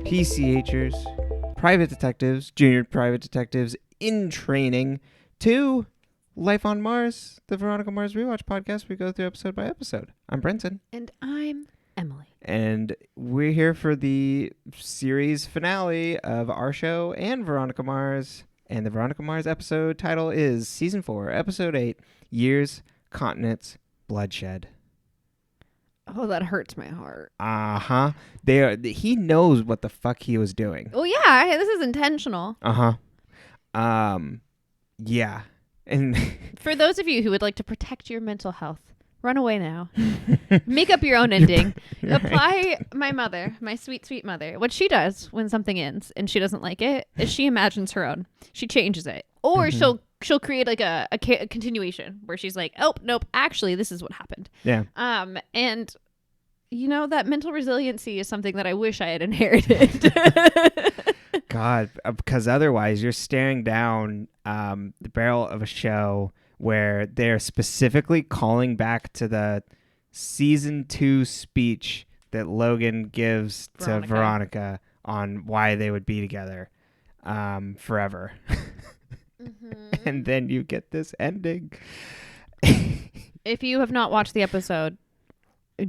PCHers, private detectives, junior private detectives in training, to Life on Mars, the Veronica Mars Rewatch podcast. We go through episode by episode. I'm Brenton. And I'm Emily. And we're here for the series finale of our show and Veronica Mars. And the Veronica Mars episode title is Season 4, Episode 8, Years, Continents, Bloodshed. Oh, that hurts my heart. Uh-huh. He knows what the fuck he was doing. Oh, yeah. This is intentional. Uh-huh. Yeah. And for those of you who would like to protect your mental health, run away now. Make up your own ending. Apply my mother, my sweet, sweet mother. What she does when something ends and she doesn't like it is she imagines her own. She changes it. Or she'll create like a continuation where she's like, oh, nope, actually, this is what happened. Yeah. And you know, that mental resiliency is something that I wish I had inherited. God, because otherwise you're staring down the barrel of a show where they're specifically calling back to the season 2 speech that Logan gives to Veronica on why they would be together forever. And then you get this ending. If you have not watched the episode,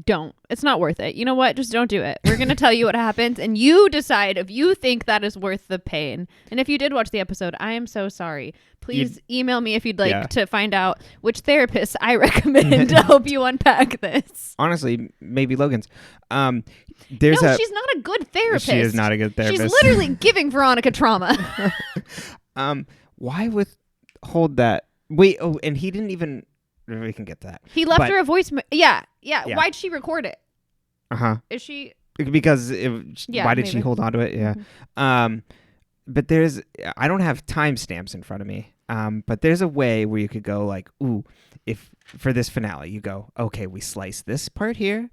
don't. It's not worth it. You know what? Just don't do it. We're going to tell you what happens, and you decide if you think that is worth the pain. And if you did watch the episode, I am so sorry. Please email me if you'd like to find out which therapist I recommend to help you unpack this. Honestly, maybe Logan's. She's not a good therapist. She is not a good therapist. She's literally giving Veronica trauma. Why withhold that? Wait, and he didn't even... We can get to that. He left her a voice... Yeah. Why'd she record it? Uh-huh. Is she... Because why did she hold on to it? Yeah. But there's... I don't have timestamps in front of me. But there's a way where you could go like, ooh, if for this finale, you go, okay, we slice this part here,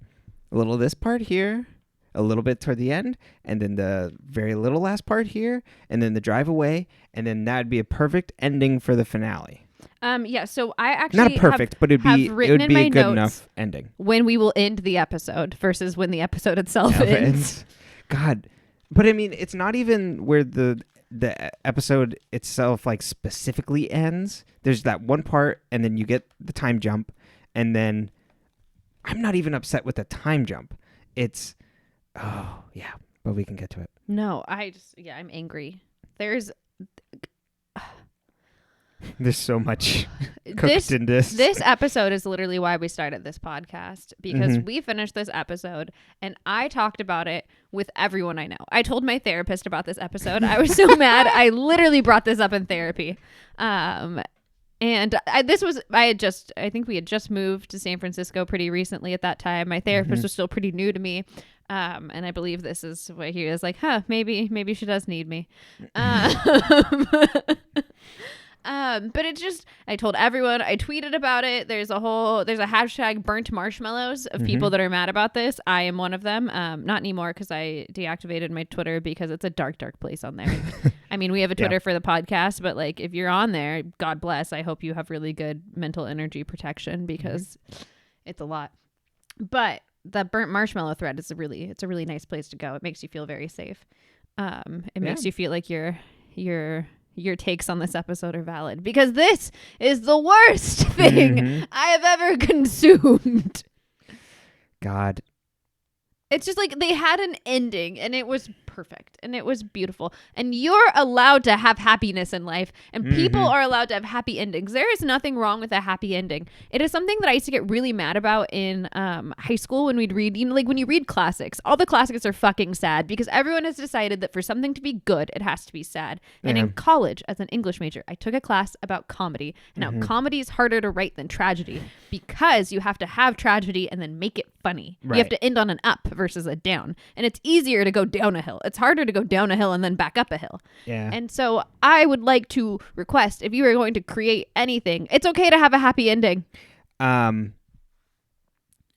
a little of this part here, a little bit toward the end, and then the very little last part here, and then the drive away, and then that'd be a perfect ending for the finale. So I actually not perfect, but it would be a good enough ending. When we will end the episode versus when the episode itself ends. God, but I mean, it's not even where the episode itself like specifically ends. There's that one part, and then you get the time jump, and then I'm not even upset with the time jump. It's but we can get to it. No, I'm angry. There's so much cooked in this. This episode is literally why we started this podcast, because we finished this episode and I talked about it with everyone I know. I told my therapist about this episode. I was so mad. I literally brought this up in therapy. And I think we had just moved to San Francisco pretty recently at that time. My therapist was still pretty new to me. And I believe this is what he is like, maybe she does need me. But it's just, I told everyone, I tweeted about it. There's a hashtag burnt marshmallows of people that are mad about this. I am one of them. Not anymore, because I deactivated my Twitter because it's a dark, dark place on there. I mean, we have a Twitter for the podcast, but like, if you're on there, God bless. I hope you have really good mental energy protection, because it's a lot. But the burnt marshmallow thread is it's a really nice place to go. It makes you feel very safe. It makes you feel like your takes on this episode are valid, because this is the worst thing I have ever consumed. God. It's just like they had an ending and it was perfect and it was beautiful, and you're allowed to have happiness in life, and people are allowed to have happy endings. There is nothing wrong with a happy ending. It is something that I used to get really mad about in high school when we'd read, like when you read classics, all the classics are fucking sad because everyone has decided that for something to be good, it has to be sad. And in college, as an English major, I took a class about comedy. Now, comedy is harder to write than tragedy because you have to have tragedy and then make it funny. Right. You have to end on an up versus a down, and it's easier to go down a hill. It's harder to go down a hill and then back up a hill. Yeah. And so I would like to request, if you are going to create anything, it's okay to have a happy ending. And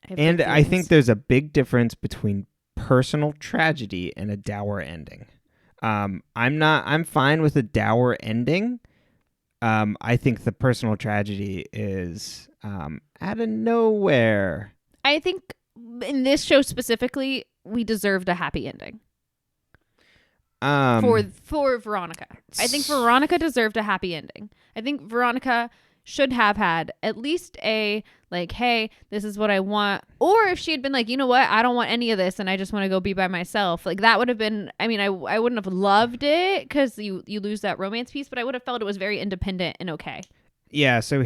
I think there's a big difference between personal tragedy and a dour ending. I'm fine with a dour ending. I think the personal tragedy is out of nowhere. I think in this show specifically, we deserved a happy ending. For Veronica. I think Veronica deserved a happy ending. I think Veronica should have had at least a like, hey, this is what I want. Or if she had been like, you know what, I don't want any of this and I just want to go be by myself. Like that would have been, I mean, I wouldn't have loved it because you lose that romance piece, but I would have felt it was very independent and okay. Yeah. So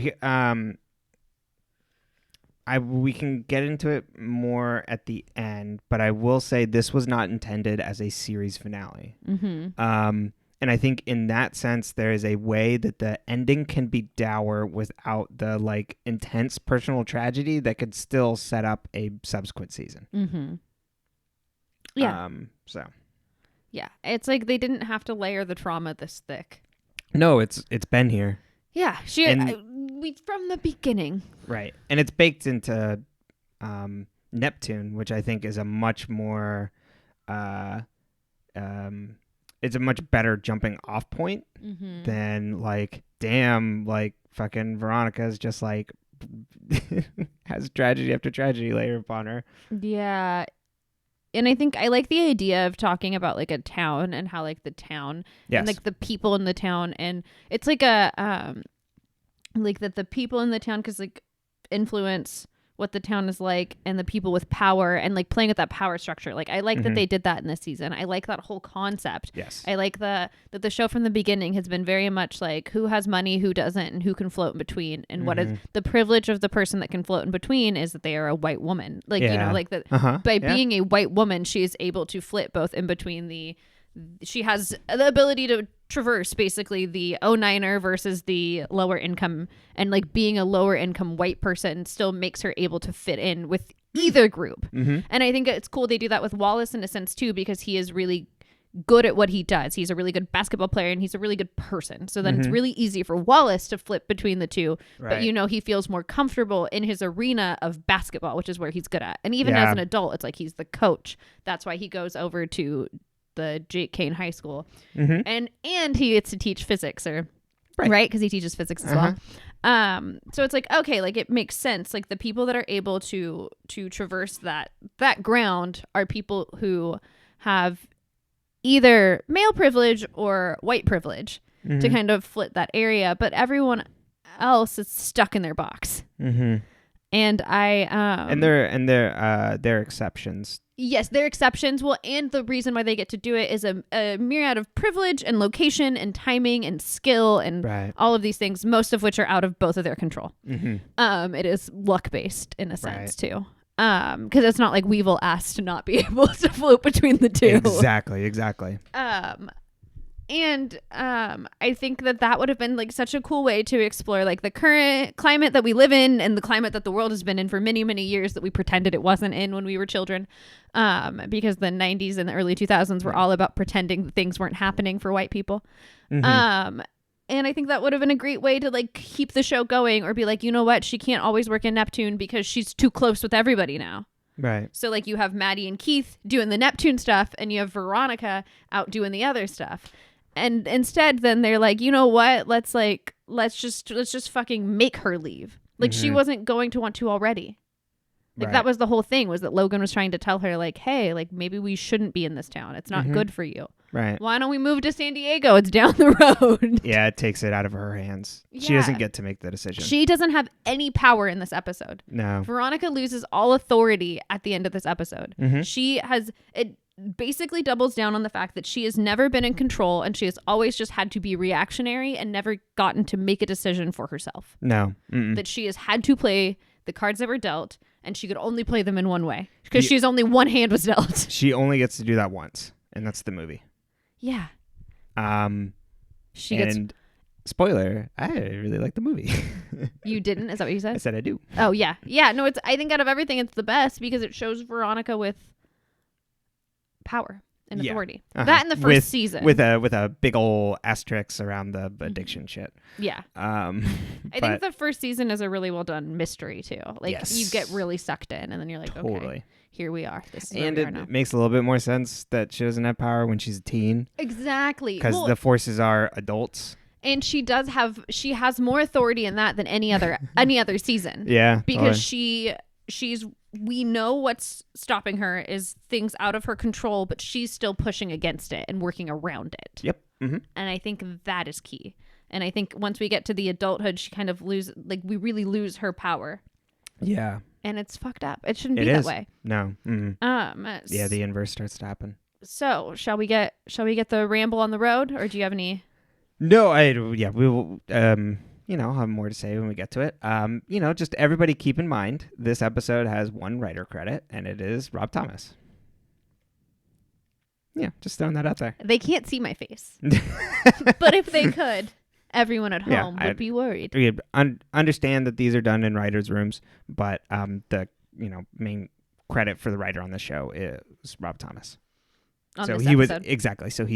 we can get into it more at the end, but I will say this was not intended as a series finale. Mm-hmm. And I think in that sense, there is a way that the ending can be dour without the like intense personal tragedy that could still set up a subsequent season. Mm-hmm. Yeah. So. Yeah, it's like they didn't have to layer the trauma this thick. No, it's been here. Yeah, we from the beginning. Right, and it's baked into Neptune, which I think is a much more. It's a much better jumping off point than like, damn, like fucking Veronica's just like has tragedy after tragedy layered upon her. Yeah. And I think I like the idea of talking about like a town and how like the town and like the people in the town, and it's like a like that the people in the town cause like influence what the town is like and the people with power and like playing with that power structure. Like I like that they did that in this season. I like that whole concept. Yes. I like that the show from the beginning has been very much like who has money, who doesn't, and who can float in between. And what is the privilege of the person that can float in between is that they are a white woman. Like, you know, like that by being a white woman, she is able to flit both in between she has the ability to traverse basically the 09er versus the lower income, and like being a lower income white person still makes her able to fit in with either group. And I think it's cool they do that with Wallace in a sense too, because he is really good at what he does. He's a really good basketball player and he's a really good person. So then it's really easy for Wallace to flip between the two. Right. But you know, he feels more comfortable in his arena of basketball, which is where he's good at. And even as an adult, it's like he's the coach. That's why he goes over to the Jake Kane High School, and he gets to teach physics, or right, because he teaches physics as well. So it's like, okay, like it makes sense. Like the people that are able to traverse that ground are people who have either male privilege or white privilege to kind of flit that area, but everyone else is stuck in their box. And they're exceptions. Yes, they're exceptions. Well, and the reason why they get to do it is a myriad of privilege and location and timing and skill and all of these things, most of which are out of both of their control. It is luck based in a sense too. Because it's not like Weevil asked to not be able to float between the two. Exactly. And I think that would have been like such a cool way to explore like the current climate that we live in and the climate that the world has been in for many, many years that we pretended it wasn't in when we were children. Because the 90s and the early 2000s were all about pretending that things weren't happening for white people. And I think that would have been a great way to like keep the show going, or be like, you know what, she can't always work in Neptune because she's too close with everybody now. Right. So like you have Maddie and Keith doing the Neptune stuff and you have Veronica out doing the other stuff. And instead, then they're like, you know what? Let's just fucking make her leave. Like she wasn't going to want to already. Like that was the whole thing, was that Logan was trying to tell her like, hey, like maybe we shouldn't be in this town. It's not good for you. Right. Why don't we move to San Diego? It's down the road. Yeah, it takes it out of her hands. Yeah. She doesn't get to make the decision. She doesn't have any power in this episode. No. Veronica loses all authority at the end of this episode. She has it. Basically doubles down on the fact that she has never been in control, and she has always just had to be reactionary and never gotten to make a decision for herself. No. That she has had to play the cards that were dealt, and she could only play them in one way because she's only one hand was dealt. She only gets to do that once, and that's the movie. Yeah. Spoiler, I really like the movie. You didn't? Is that what you said? I said I do. Oh yeah. Yeah, no, I think out of everything it's the best because it shows Veronica with power and authority. That in the first season with a big old asterisk around the addiction shit. Yeah. I think the first season is a really well done mystery too. Like you get really sucked in, and then you're like, okay, here we are. This is and where we are now. It makes a little bit more sense that she doesn't have power when she's a teen. Exactly, because the forces are adults. And she has more authority in that than any other season. Yeah, because she's we know what's stopping her is things out of her control, but she's still pushing against it and working around it. Yep. Mm-hmm. And I think that is key. And I think once we get to the adulthood, she kind of we really lose her power. Yeah. And it's fucked up. It shouldn't be that way. No. Mm-hmm. Yeah, the inverse starts to happen. So shall we get the ramble on the road, or do you have any? No, we will. I'll have more to say when we get to it. Just everybody keep in mind, this episode has one writer credit, and it is Rob Thomas. Yeah, just throwing that out there. They can't see my face. But if they could, everyone at home would be worried. We understand that these are done in writers' rooms, but the main credit for the writer on the show is Rob Thomas. So he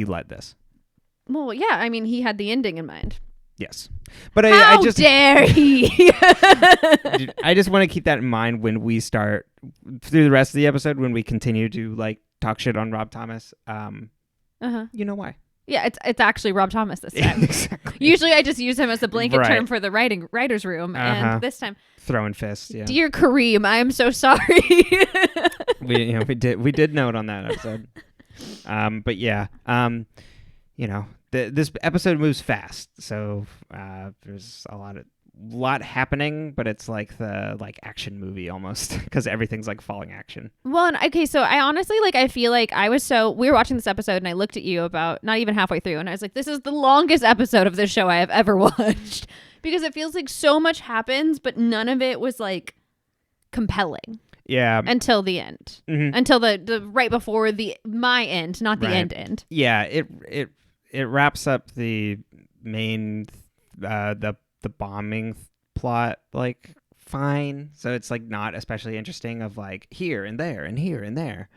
led this. Well, yeah, I mean, he had the ending in mind. Yes. But How dare he? I just want to keep that in mind when we start through the rest of the episode, when we continue to talk shit on Rob Thomas. You know why? Yeah, it's actually Rob Thomas this time. Exactly. Usually I just use him as a blanket term for the writer's room. And this time, throwing fists. Yeah. Dear Kareem, I am so sorry. we did note on that episode. But yeah, this episode moves fast, so there's a lot happening, but it's like the action movie almost, because everything's falling action. Well, okay, so I honestly I feel like we were watching this episode and I looked at you about not even halfway through and I was like, this is the longest episode of this show I have ever watched, because it feels like so much happens, but none of it was compelling. Yeah. Until the end. Mm-hmm. Until the right before my end, not the end. Yeah, it wraps up the main the bombing plot fine. So it's not especially interesting of here and there and here and there.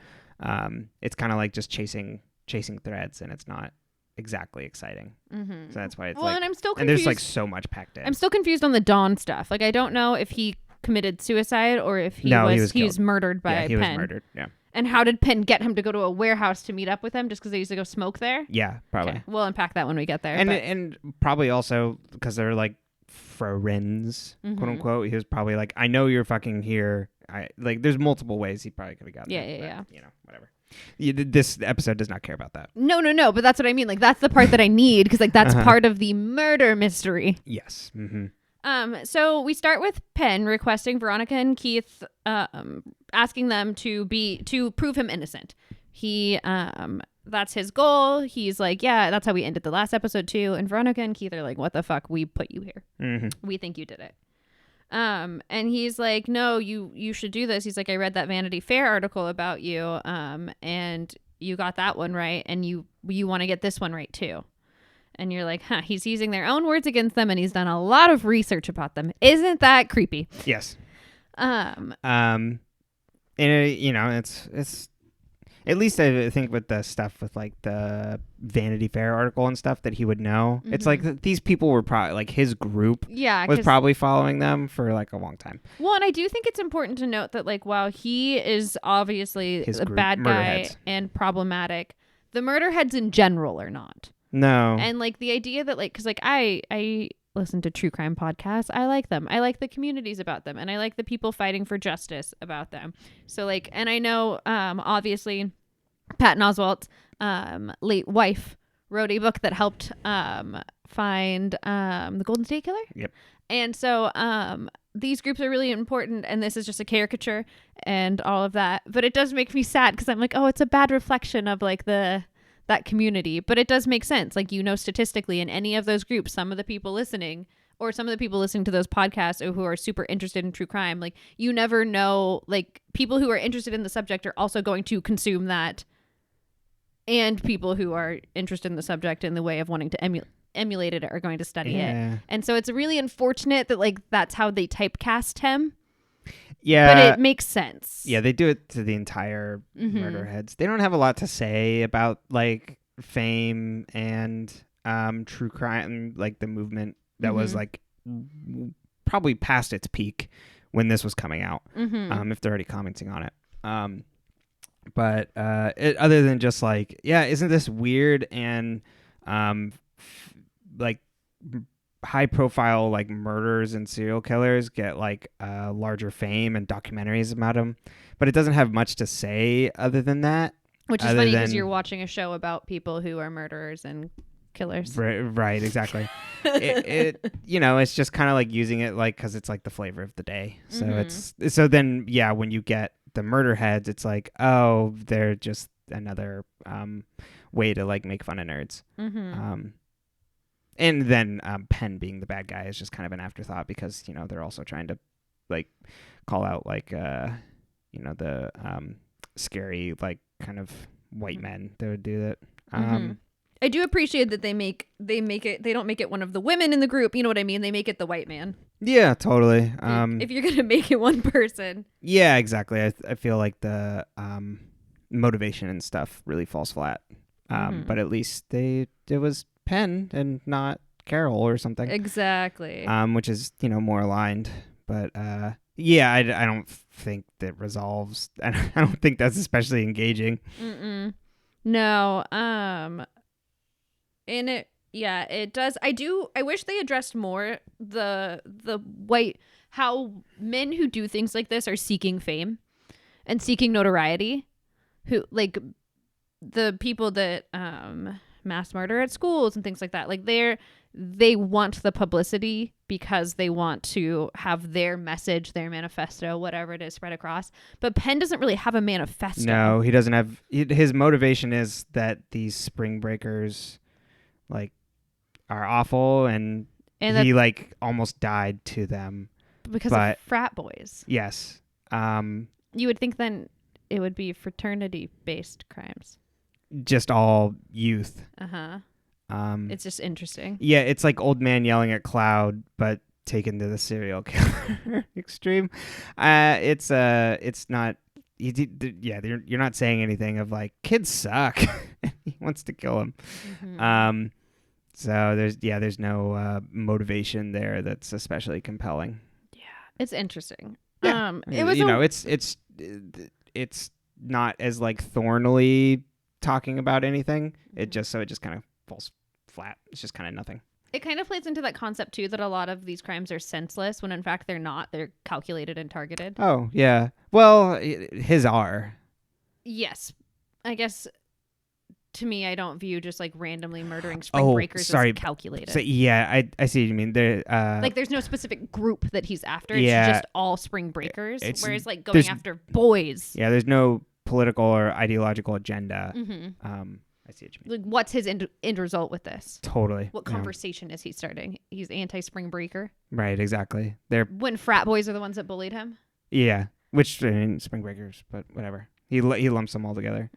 It's kind of just chasing threads, and it's not exactly exciting. Mm-hmm. So that's why it's and I'm still confused. And there's so much packed in. I'm still confused on the Dawn stuff. I don't know if he committed suicide or if he was murdered by Penn. He was murdered. Yeah. And how did Penn get him to go to a warehouse to meet up with him, just because they used to go smoke there? Yeah, probably. Okay. We'll unpack that when we get there. And probably also because they're friends, quote unquote. He was probably I know you're fucking here. There's multiple ways he probably could have gotten there. Yeah. Whatever. This episode does not care about that. No. But that's what I mean. That's the part that I need, because that's part of the murder mystery. Yes. Mm-hmm. So we start with Penn requesting Veronica and Keith, asking them to prove him innocent. He, that's his goal. He's yeah, that's how we ended the last episode too. And Veronica and Keith are what the fuck? We put you here. Mm-hmm. We think you did it. And he's no, you should do this. He's I read that Vanity Fair article about you, and you got that one right, and you want to get this one right too. And you're he's using their own words against them, and he's done a lot of research about them. Isn't that creepy? Yes. And it's at least I think with the stuff with the Vanity Fair article and stuff that he would know. Mm-hmm. It's these people were probably his group. Yeah, was probably following them for a long time. Well, and I do think it's important to note that while he is obviously a bad guy and problematic, the murder heads in general are not. No. And the idea that because I listen to true crime podcasts. I like them. I like the communities about them, and I like the people fighting for justice about them. So and I know obviously Patton Oswalt's late wife wrote a book that helped find the Golden State Killer. Yep. And so these groups are really important, and this is just a caricature and all of that. But it does make me sad, because I'm oh, it's a bad reflection of that community. But it does make sense. Statistically, in any of those groups, some of the people listening to those podcasts who are super interested in true crime, you never know, people who are interested in the subject are also going to consume that, and people who are interested in the subject in the way of wanting to emulate it are going to study it. And so it's really unfortunate that that's how they typecast him. Yeah. But it makes sense. Yeah, they do it to the entire murder heads. They don't have a lot to say about fame and true crime, the movement that was probably past its peak when this was coming out. If they're already commenting on it. But other than just isn't this weird and high profile like murders and serial killers get like larger fame and documentaries about them, but it doesn't have much to say other than that. Which is funny because you're watching a show about people who are murderers and killers. Right, exactly. it it's just kind of like using it like because it's like the flavor of the day. So then when you get the murder heads, it's like, oh, they're just another way to like make fun of nerds. And then Penn being the bad guy is just kind of an afterthought because they're also trying to like call out like the scary like kind of white men that would do that. I do appreciate that they don't make it one of the women in the group. You know what I mean? They make it the white man. Yeah, totally. If you're gonna make it one person. Yeah, exactly. I feel like the motivation and stuff really falls flat. But at least it was Penn and not Carol or something. Exactly. Which is more aligned. But yeah, I don't think that resolves. I don't think that's especially engaging. No. And it does. I wish they addressed more the white, how men who do things like this are seeking fame and seeking notoriety, who like the people that mass murder at schools and things like that. Like they want the publicity because they want to have their message, their manifesto, whatever it is, spread across. But Penn doesn't really have a manifesto. No, he doesn't have. His motivation is that these spring breakers like are awful and he like almost died to them because of frat boys. Yes. You would think then it would be fraternity based crimes. Just all youth. It's just interesting. Yeah, it's like old man yelling at cloud, but taken to the serial killer extreme. It's not. You're not saying anything of like kids suck. He wants to kill him. So there's no motivation there that's especially compelling. Yeah, it's interesting. Yeah. It was it's not as like thornily talking about anything. It just kind of falls flat. It's just kind of nothing. It kind of plays into that concept too that a lot of these crimes are senseless when in fact they're not. They're calculated and targeted. Oh yeah. Well, his are. Yes, I guess. To me, I don't view just like randomly murdering spring breakers as calculated. So, yeah, I see what you mean. Like there's no specific group that he's after. It's just all spring breakers. Whereas like going after boys. Yeah, there's no political or ideological agenda. I see what you mean. Like what's his end result with this? Totally. What conversation is he starting? He's anti-spring breaker. Right, exactly. When frat boys are the ones that bullied him. Yeah, which spring breakers, but whatever. He lumps them all together.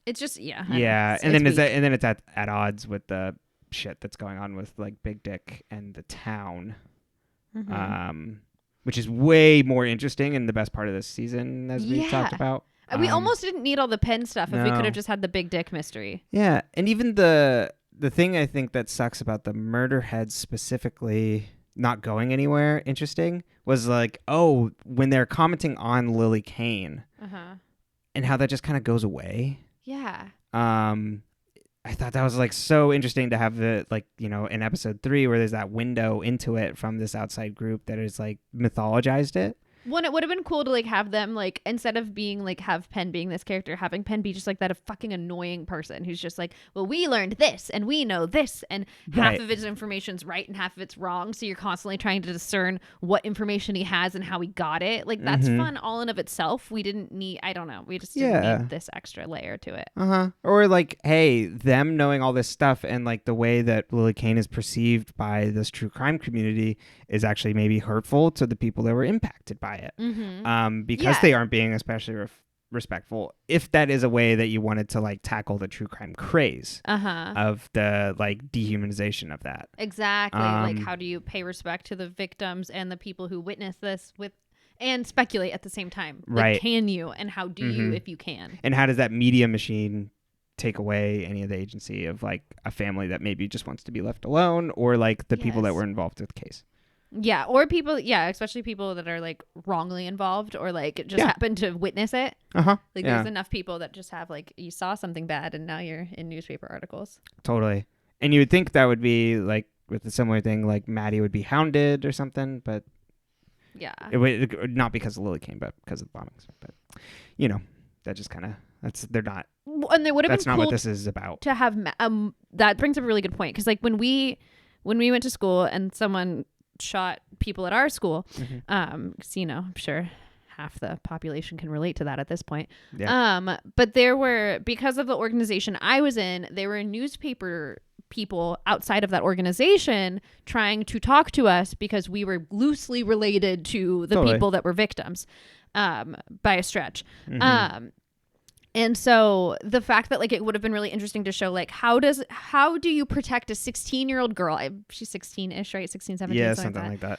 It's just and then it's at odds with the shit that's going on with like Big Dick and the town, which is way more interesting and the best part of this season, as we talked about. We almost didn't need all the Penn stuff if we could have just had the Big Dick mystery. Yeah, and even the thing I think that sucks about the murder heads specifically not going anywhere interesting was like, when they're commenting on Lily Kane and how that just kind of goes away. Yeah. I thought that was like so interesting to have the like, in episode 3 where there's that window into it from this outside group that is like mythologized it. When it would have been cool to like have them like instead of being like have Penn being this character, having Penn be just like that a fucking annoying person who's just like, well, we learned this and we know this and half of his information's right and half of it's wrong. So you're constantly trying to discern what information he has and how he got it. Like that's fun all in of itself. We didn't need, I don't know. We just didn't need this extra layer to it. Or like, hey, them knowing all this stuff and like the way that Lily Kane is perceived by this true crime community is actually maybe hurtful to the people that were impacted by it. Because they aren't being especially respectful. If that is a way that you wanted to like tackle the true crime craze of the like dehumanization of that. Exactly. Like how do you pay respect to the victims and the people who witnessed this and speculate at the same time? Like, right. Can you and how do you if you can? And how does that media machine take away any of the agency of like a family that maybe just wants to be left alone or like the people that were involved with the case? Yeah, or people, especially people that are like wrongly involved or like just happen to witness it. Like there's enough people that just have like you saw something bad and now you're in newspaper articles. Totally. And you would think that would be like with a similar thing, like Maddie would be hounded or something, but yeah, it would not because of Lily Kane, but because of the bombings. But you know, that just kind of they're not. And they would have been That's not cool what this is about. to have. That brings up a really good point because like when we went to school and someone shot people at our school, because I'm sure half the population can relate to that at this point. Yeah. But there were, because of the organization I was in, there were newspaper people outside of that organization trying to talk to us because we were loosely related to the people that were victims, by a stretch. And so the fact that like it would have been really interesting to show like how do you protect a 16-year-old girl? She's 16-ish, right? 16, 17, yeah, something like that.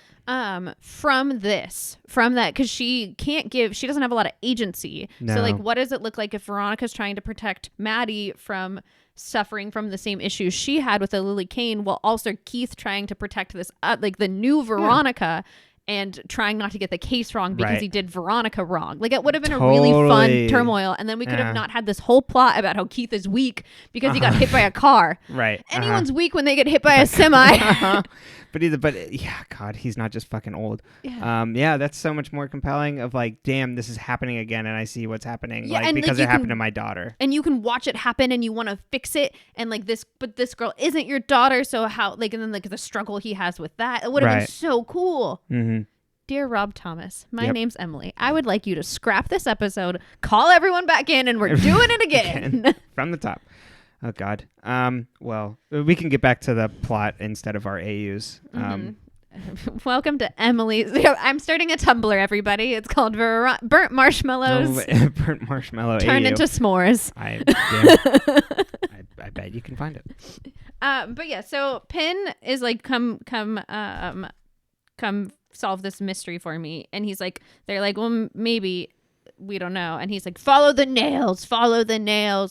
From that, because she doesn't have a lot of agency. No. So like, what does it look like if Veronica's trying to protect Maddie from suffering from the same issues she had with the Lily Kane, while also Keith trying to protect this like the new Veronica. And trying not to get the case wrong because he did Veronica wrong. Like, it would have been a really fun turmoil. And then we could have not had this whole plot about how Keith is weak because he got hit by a car. Right. Anyone's weak when they get hit by a semi. But yeah, God, he's not just fucking old. Yeah. That's so much more compelling of like, damn, this is happening again. And I see what's happening because it happened to my daughter. And you can watch it happen and you want to fix it. And like but this girl isn't your daughter. So how, like, and then like the struggle he has with that, it would have been so cool. Mm-hmm. Dear Rob Thomas, my name's Emily. I would like you to scrap this episode, call everyone back in, and we're doing it again. From the top. Oh, God. Well, we can get back to the plot instead of our AUs. Welcome to Emily's. I'm starting a Tumblr, everybody. It's called Burnt Marshmallows. Burnt Marshmallow Turned AU. into s'mores. I bet you can find it. But yeah, so Pin is like, come solve this mystery for me. And he's like, they're like, well, maybe, we don't know. And he's like, follow the nails.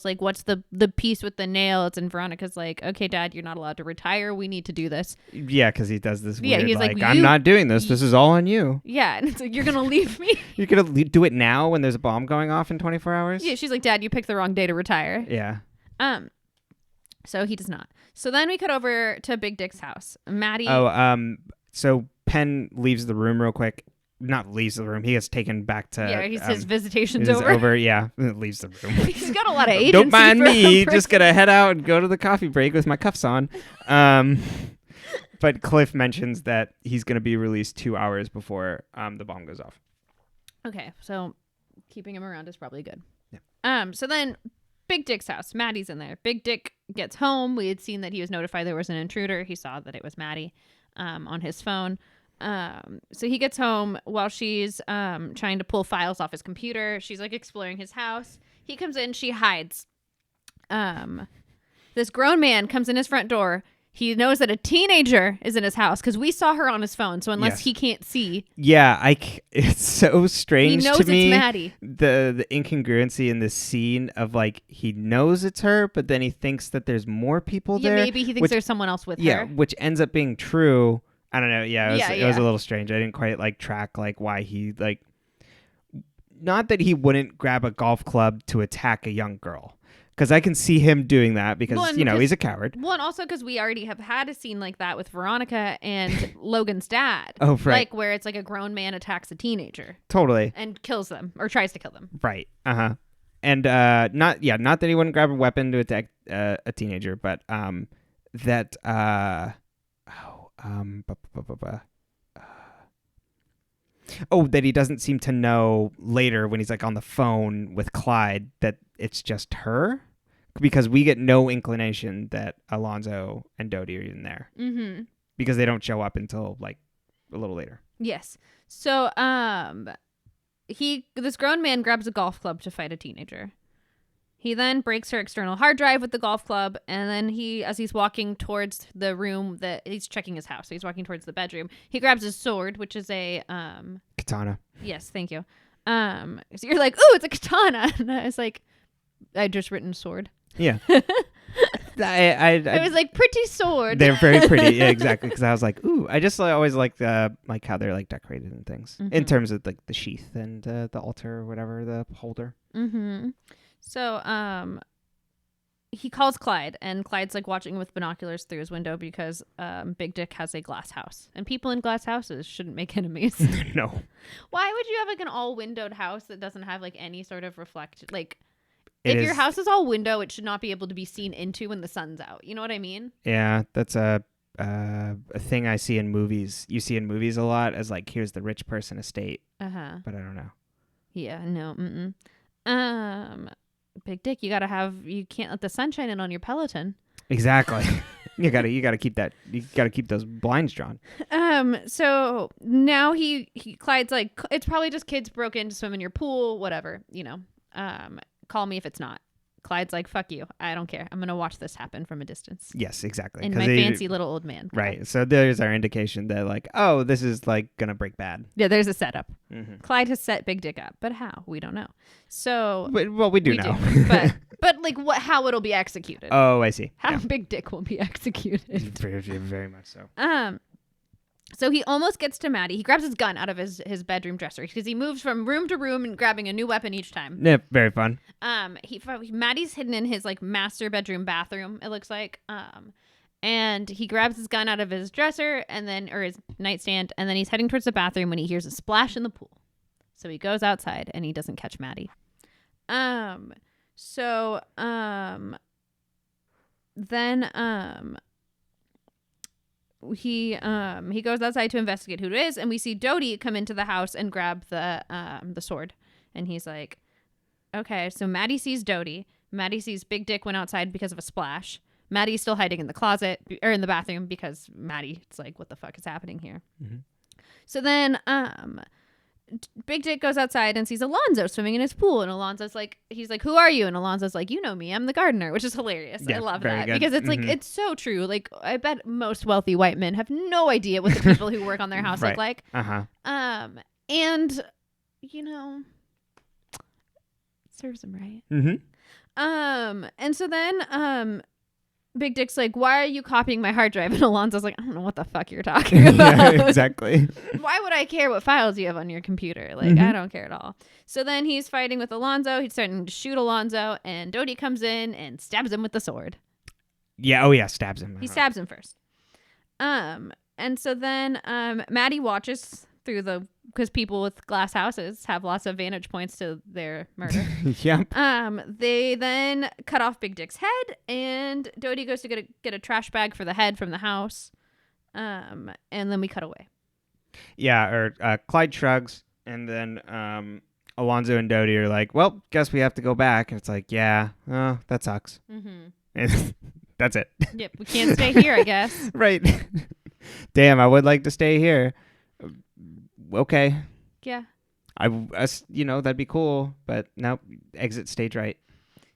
Like, what's the piece with the nails? And Veronica's like, okay, Dad, you're not allowed to retire. We need to do this. Yeah, because he does this weird, he's like, I'm not doing this. This is all on you. Yeah, and it's like, you're going to leave me? You're going to do it now when there's a bomb going off in 24 hours? Yeah, she's like, Dad, you picked the wrong day to retire. Yeah. So he does not. So then we cut over to Big Dick's house. Maddie. So Penn leaves the room real quick. Not leaves the room. He gets taken back to... Yeah, his visitation's over. Yeah, leaves the room. He's got a lot of agency. Don't mind me. Just gonna head out and go to the coffee break with my cuffs on. But Cliff mentions that he's gonna be released 2 hours before the bomb goes off. Okay, so keeping him around is probably good. Yeah. So then Big Dick's house. Maddie's in there. Big Dick gets home. We had seen that he was notified there was an intruder. He saw that it was Maddie on his phone. So he gets home while she's trying to pull files off his computer. She's like exploring his house. He comes in, she hides. This grown man comes in his front door. He knows that a teenager is in his house because we saw her on his phone. So unless he can't see, it's so strange he knows to me. It's Maddie. The incongruency in this scene of like he knows it's her, but then he thinks that there's more people there. Maybe he thinks there's someone else with her. Yeah, which ends up being true. I don't know. Yeah, it was a little strange. I didn't quite like track like why he like. Not that he wouldn't grab a golf club to attack a young girl. Because I can see him doing that because, he's a coward. Well, and also because we already have had a scene like that with Veronica and Logan's dad. Oh, right. Like where it's like a grown man attacks a teenager. Totally. And kills them or tries to kill them. Right. Uh-huh. And not that he wouldn't grab a weapon to attack a teenager, but that that he doesn't seem to know later when he's like on the phone with Clyde that it's just her, because we get no inclination that Alonzo and Dodie are even there, because they don't show up until like a little later. Yes. So this grown man grabs a golf club to fight a teenager. He then breaks her external hard drive with the golf club, and then as he's walking towards the room that he's checking his house, so he's walking towards the bedroom, he grabs his sword, which is a katana. Yes, thank you. So you're like, "Ooh, it's a katana," and I was like, "I just written sword." Yeah. I was like, pretty sword. They're very pretty. Yeah, exactly. Because I was like, ooh, I just always like how they're like decorated and things in terms of like the sheath and the altar or whatever, the holder. Mm-hmm. So he calls Clyde, and Clyde's like watching with binoculars through his window because Big Dick has a glass house, and people in glass houses shouldn't make enemies. No. Why would you have like an all windowed house that doesn't have like any sort of like? If your house is all window, it should not be able to be seen into when the sun's out. You know what I mean? Yeah, that's a thing I see in movies. You see in movies a lot as like, here's the rich person estate. But I don't know. Yeah, no. Big Dick, you can't let the sun shine in on your Peloton. Exactly. you gotta keep that. You gotta keep those blinds drawn. So now Clyde's like, it's probably just kids broke in to swim in your pool, whatever. You know. Call me if it's not. Clyde's like, fuck you. I don't care. I'm going to watch this happen from a distance. Yes, exactly. In my fancy little old man. Right. So there's our indication that like, oh, this is like going to break bad. Yeah, there's a setup. Clyde has set Big Dick up, but how? We don't know. So. Well, we do know. But like how it'll be executed. Oh, I see. How Big Dick will be executed. Very much so. So he almost gets to Maddie. He grabs his gun out of his bedroom dresser because he moves from room to room and grabbing a new weapon each time. Yeah, very fun. Maddie's hidden in his like master bedroom bathroom, it looks like. And he grabs his gun out of his dresser or his nightstand, and then he's heading towards the bathroom when he hears a splash in the pool. So he goes outside and he doesn't catch Maddie. He goes outside to investigate who it is, and we see Dodie come into the house and grab the sword. And he's like, okay, so Maddie sees Dodie. Maddie sees Big Dick went outside because of a splash. Maddie's still hiding in the closet or in the bathroom because Maddie's like, what the fuck is happening here? So then Big Dick goes outside and sees Alonzo swimming in his pool, and Alonzo's like, he's like, who are you? And Alonzo's like, you know me, I'm the gardener, which is hilarious. Yeah, I love that good. Because it's like, it's so true. Like, I bet most wealthy white men have no idea what the people who work on their house look like. And you know, it serves him right. And so then Big Dick's like, why are you copying my hard drive? And Alonzo's like, I don't know what the fuck you're talking about. Yeah, exactly. Why would I care what files you have on your computer? Like, I don't care at all. So then he's fighting with Alonzo. He's starting to shoot Alonzo, and Dodie comes in and stabs him with the sword. Yeah. Oh, yeah. Stabs him. He stabs him first. And so then Maddie watches through because people with glass houses have lots of vantage points to their murder. Yep. They then cut off Big Dick's head, and Dodie goes to get a trash bag for the head from the house. And then we cut away. Yeah, or Clyde shrugs, and then Alonzo and Dodie are like, well, guess we have to go back. And it's like, yeah, that sucks. And that's it. Yep, we can't stay here, I guess. Right. Damn, I would like to stay here. Okay. Yeah. That'd be cool, but nope, exit stage right.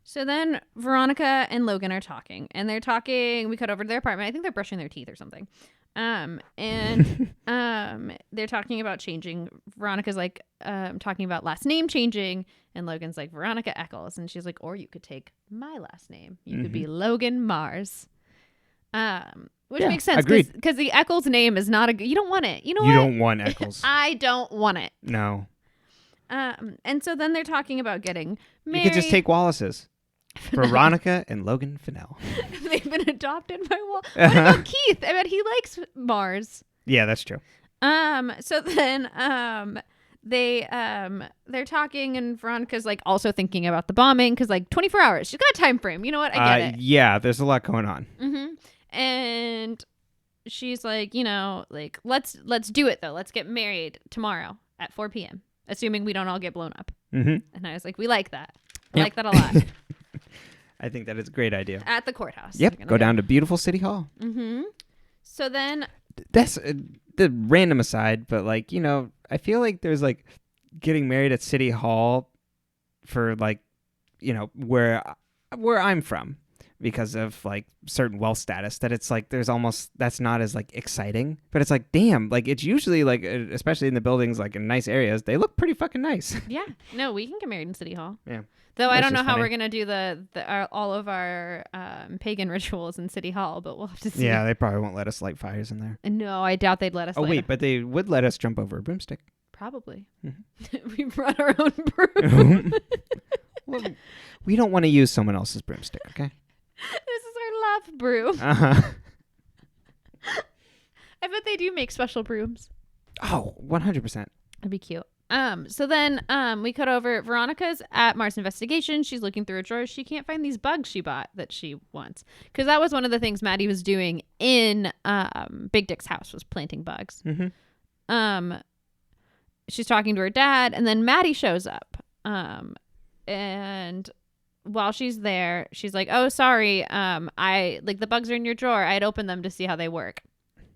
So then Veronica and Logan are talking, and they're talking. We cut over to their apartment. I think they're brushing their teeth or something. They're talking about changing. Veronica's like, talking about last name changing, and Logan's like, Veronica Eccles, and she's like, or you could take my last name. You could be Logan Mars. Which makes sense because the Eccles name is not you don't want it. You know what? You don't want Eccles. I don't want it. No. And so then they're talking about getting married. You could just take Wallace's. Veronica and Logan Fennell. They've been adopted by Wallace. What about Keith? I bet he likes Mars. Yeah, that's true. So then they're talking, and Veronica's like also thinking about the bombing because like 24 hours. She's got a time frame. You know what? I get it. Yeah, there's a lot going on. And she's like, like let's do it though. Let's get married tomorrow at 4 p.m. assuming we don't all get blown up. And I was like, we like that. I like that a lot. I think that is a great idea. At the courthouse. Yep. Go down to beautiful City Hall. So then that's the random aside, but like, I feel like there's like getting married at City Hall for like, where I'm from, because of like certain wealth status, that it's like that's not as like exciting, but it's like, damn, like it's usually like, especially in the buildings like in nice areas, they look pretty fucking nice. Yeah, no, we can get married in City Hall. Yeah, though I don't know how we're gonna do all of our pagan rituals in City Hall, but we'll have to see. Yeah, they probably won't let us light fires in there. No, I doubt they'd let us. But they would let us jump over a broomstick. Probably. We brought our own broom. Well, we don't want to use someone else's broomstick, okay? This is our love broom. I bet they do make special brooms. Oh, 100%. That'd be cute. So then we cut over. Veronica's at Mars Investigation. She's looking through her drawers. She can't find these bugs she bought that she wants. Because that was one of the things Maddie was doing in Big Dick's house, was planting bugs. Mm-hmm. She's talking to her dad, and then Maddie shows up. And while she's there, she's like, "Oh, sorry. The bugs are in your drawer. I had opened them to see how they work."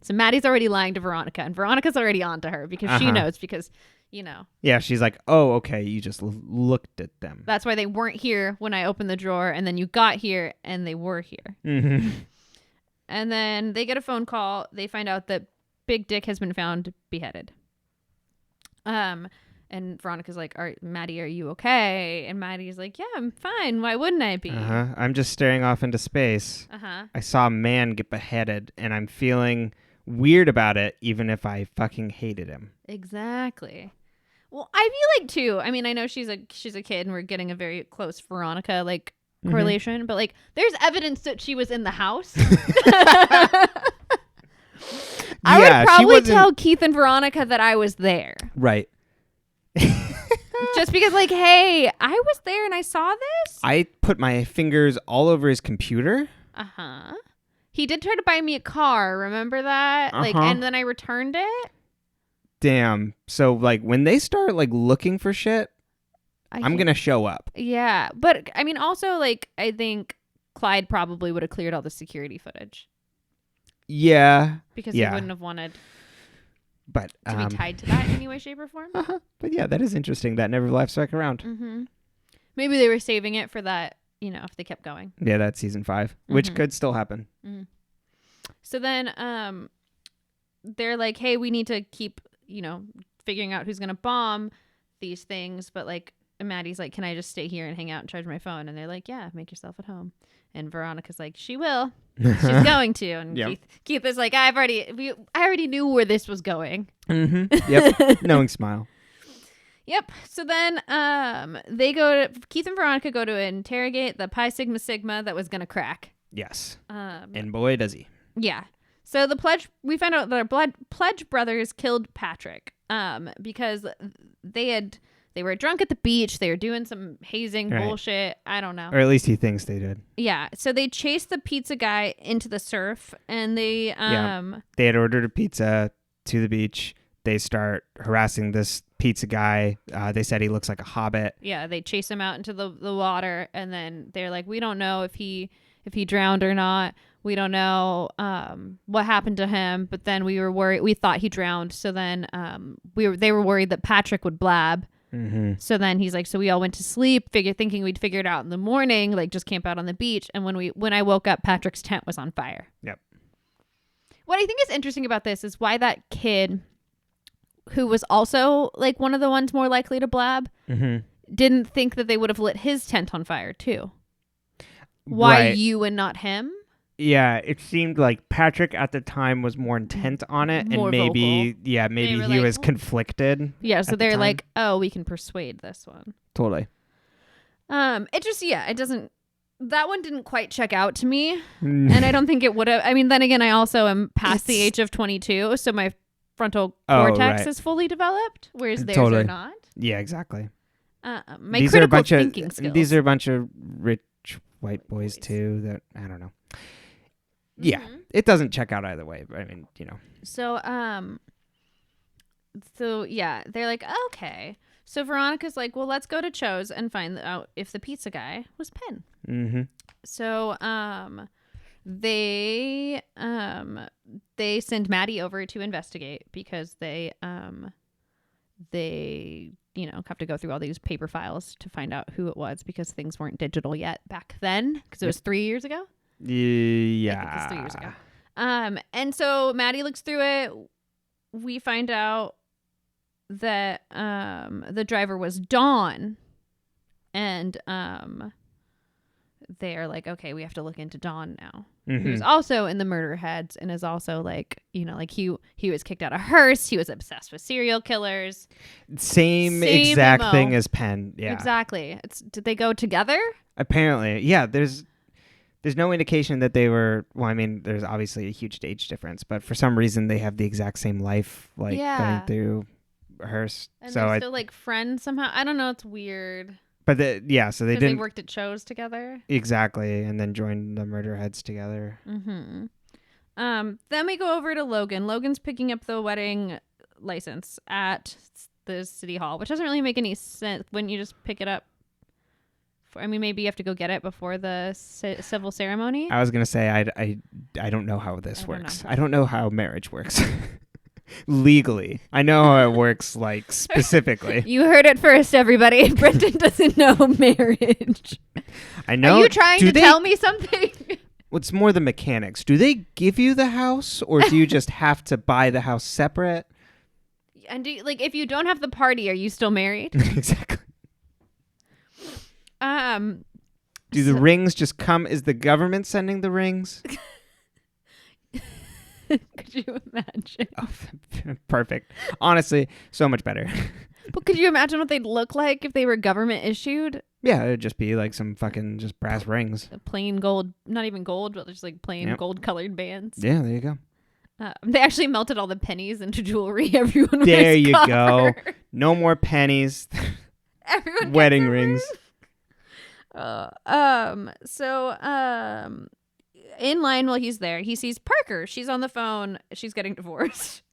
So Maddie's already lying to Veronica, and Veronica's already on to her because she knows, because, you know. Yeah, she's like, "Oh, okay, you just looked at them. That's why they weren't here when I opened the drawer, and then you got here and they were here." Mm-hmm. And then they get a phone call. They find out that Big Dick has been found beheaded. And Veronica's like, Maddie, are you okay? And Maddie's like, "Yeah, I'm fine. Why wouldn't I be?" I'm just staring off into space. I saw a man get beheaded, and I'm feeling weird about it, even if I fucking hated him. Exactly. Well, I feel like too. I mean, I know she's a kid, and we're getting a very close Veronica correlation, but there's evidence that she was in the house. I would probably tell Keith and Veronica that I was there. Right. Just because, hey, I was there and I saw this. I put my fingers all over his computer. He did try to buy me a car. Remember that? And then I returned it. Damn. So, when they start, looking for shit, I'm going to show up. Yeah. But, I mean, also, I think Clyde probably would have cleared all the security footage. Yeah. Because he wouldn't have wanted to be tied to that in any way, shape, or form. But yeah, that is interesting. That never left back around. Mm-hmm. Maybe they were saving it for that, if they kept going. Yeah, that's season 5, which could still happen. Mm-hmm. So then they're like, "Hey, we need to keep, figuring out who's going to bomb these things." But Maddie's like, "Can I just stay here and hang out and charge my phone?" And they're like, "Yeah, make yourself at home." And Veronica's like, "She will. She's going to." And yep. Keith is like, I already knew where this was going. Mm-hmm. Yep. Knowing smile. Yep. So then Keith and Veronica go to interrogate the Pi Sigma Sigma that was going to crack. Yes. And boy, does he. Yeah. So we found out that our Pledge brothers killed Patrick because they were drunk at the beach. They were doing some hazing bullshit. I don't know. Or at least he thinks they did. Yeah. So they chased the pizza guy into the surf, and they they had ordered a pizza to the beach. They start harassing this pizza guy. They said he looks like a hobbit. Yeah. They chase him out into the water, and then they're like, "We don't know if he drowned or not. We don't know what happened to him." But then we were worried. We thought he drowned. So then they were worried that Patrick would blab. Mm-hmm. So then he's like, so we all went to sleep, thinking we'd figure it out in the morning, just camp out on the beach. And when I woke up, Patrick's tent was on fire. Yep. What I think is interesting about this is why that kid, who was also one of the ones more likely to blab, didn't think that they would have lit his tent on fire too. Why you and not him? Yeah, it seemed like Patrick at the time was more intent on it, more and maybe vocal. Maybe he was conflicted. Yeah, so they're like, "Oh, we can persuade this one." Totally. It doesn't. That one didn't quite check out to me, and I don't think it would have. I mean, then again, I also am past the age of 22, so my frontal cortex is fully developed, whereas theirs are not. Yeah, exactly. My critical thinking skills. These are a bunch of rich white boys too. That I don't know. Yeah, it doesn't check out either way. But I mean, So, yeah, they're like, okay. So Veronica's like, well, let's go to Cho's and find out if the pizza guy was Penn. Mm-hmm. So, they send Maddie over to investigate because they have to go through all these paper files to find out who it was, because things weren't digital yet back then, because it was 3 years ago. Yeah. I think it was 3 years ago. And so Maddie looks through it. We find out that the driver was Dawn, and they're like, okay, we have to look into Dawn now. Who's also in the murder heads and is also he was kicked out of Hearst. He was obsessed with serial killers. Same exact thing as Penn. Yeah, exactly. Did they go together? Apparently, yeah. There's There's no indication that they were. Well, I mean, there's obviously a huge age difference, but for some reason they have the exact same life, like going through hers. And so they're still like friends somehow. I don't know. It's weird. But so they didn't. They worked at shows together. Exactly, and then joined the murder heads together. Mm-hmm. Then we go over to Logan. Logan's picking up the wedding license at the city hall, which doesn't really make any sense. Wouldn't you just pick it up? I mean, maybe you have to go get it before the civil ceremony. I was gonna say I don't know how this works. I don't know how marriage works. Legally, I know how it works, like specifically. You heard it first, everybody. Brendan doesn't know marriage. I know. Are you trying to tell me something? What's more the mechanics? Do they give you the house, or do you just have to buy the house separate? And if you don't have the party, are you still married? Exactly. Do the rings just come? Is the government sending the rings? Could you imagine? Oh, perfect. Honestly, so much better. But could you imagine what they'd look like if they were government issued? Yeah, it'd just be like some fucking just brass rings. Plain gold, not even gold, but just like plain gold colored bands. Yeah, there you go. They actually melted all the pennies into jewelry. Everyone wears There you copper. go. No more pennies. Everyone wedding rings. In line while he's there, he sees Parker. She's on the phone. She's getting divorced.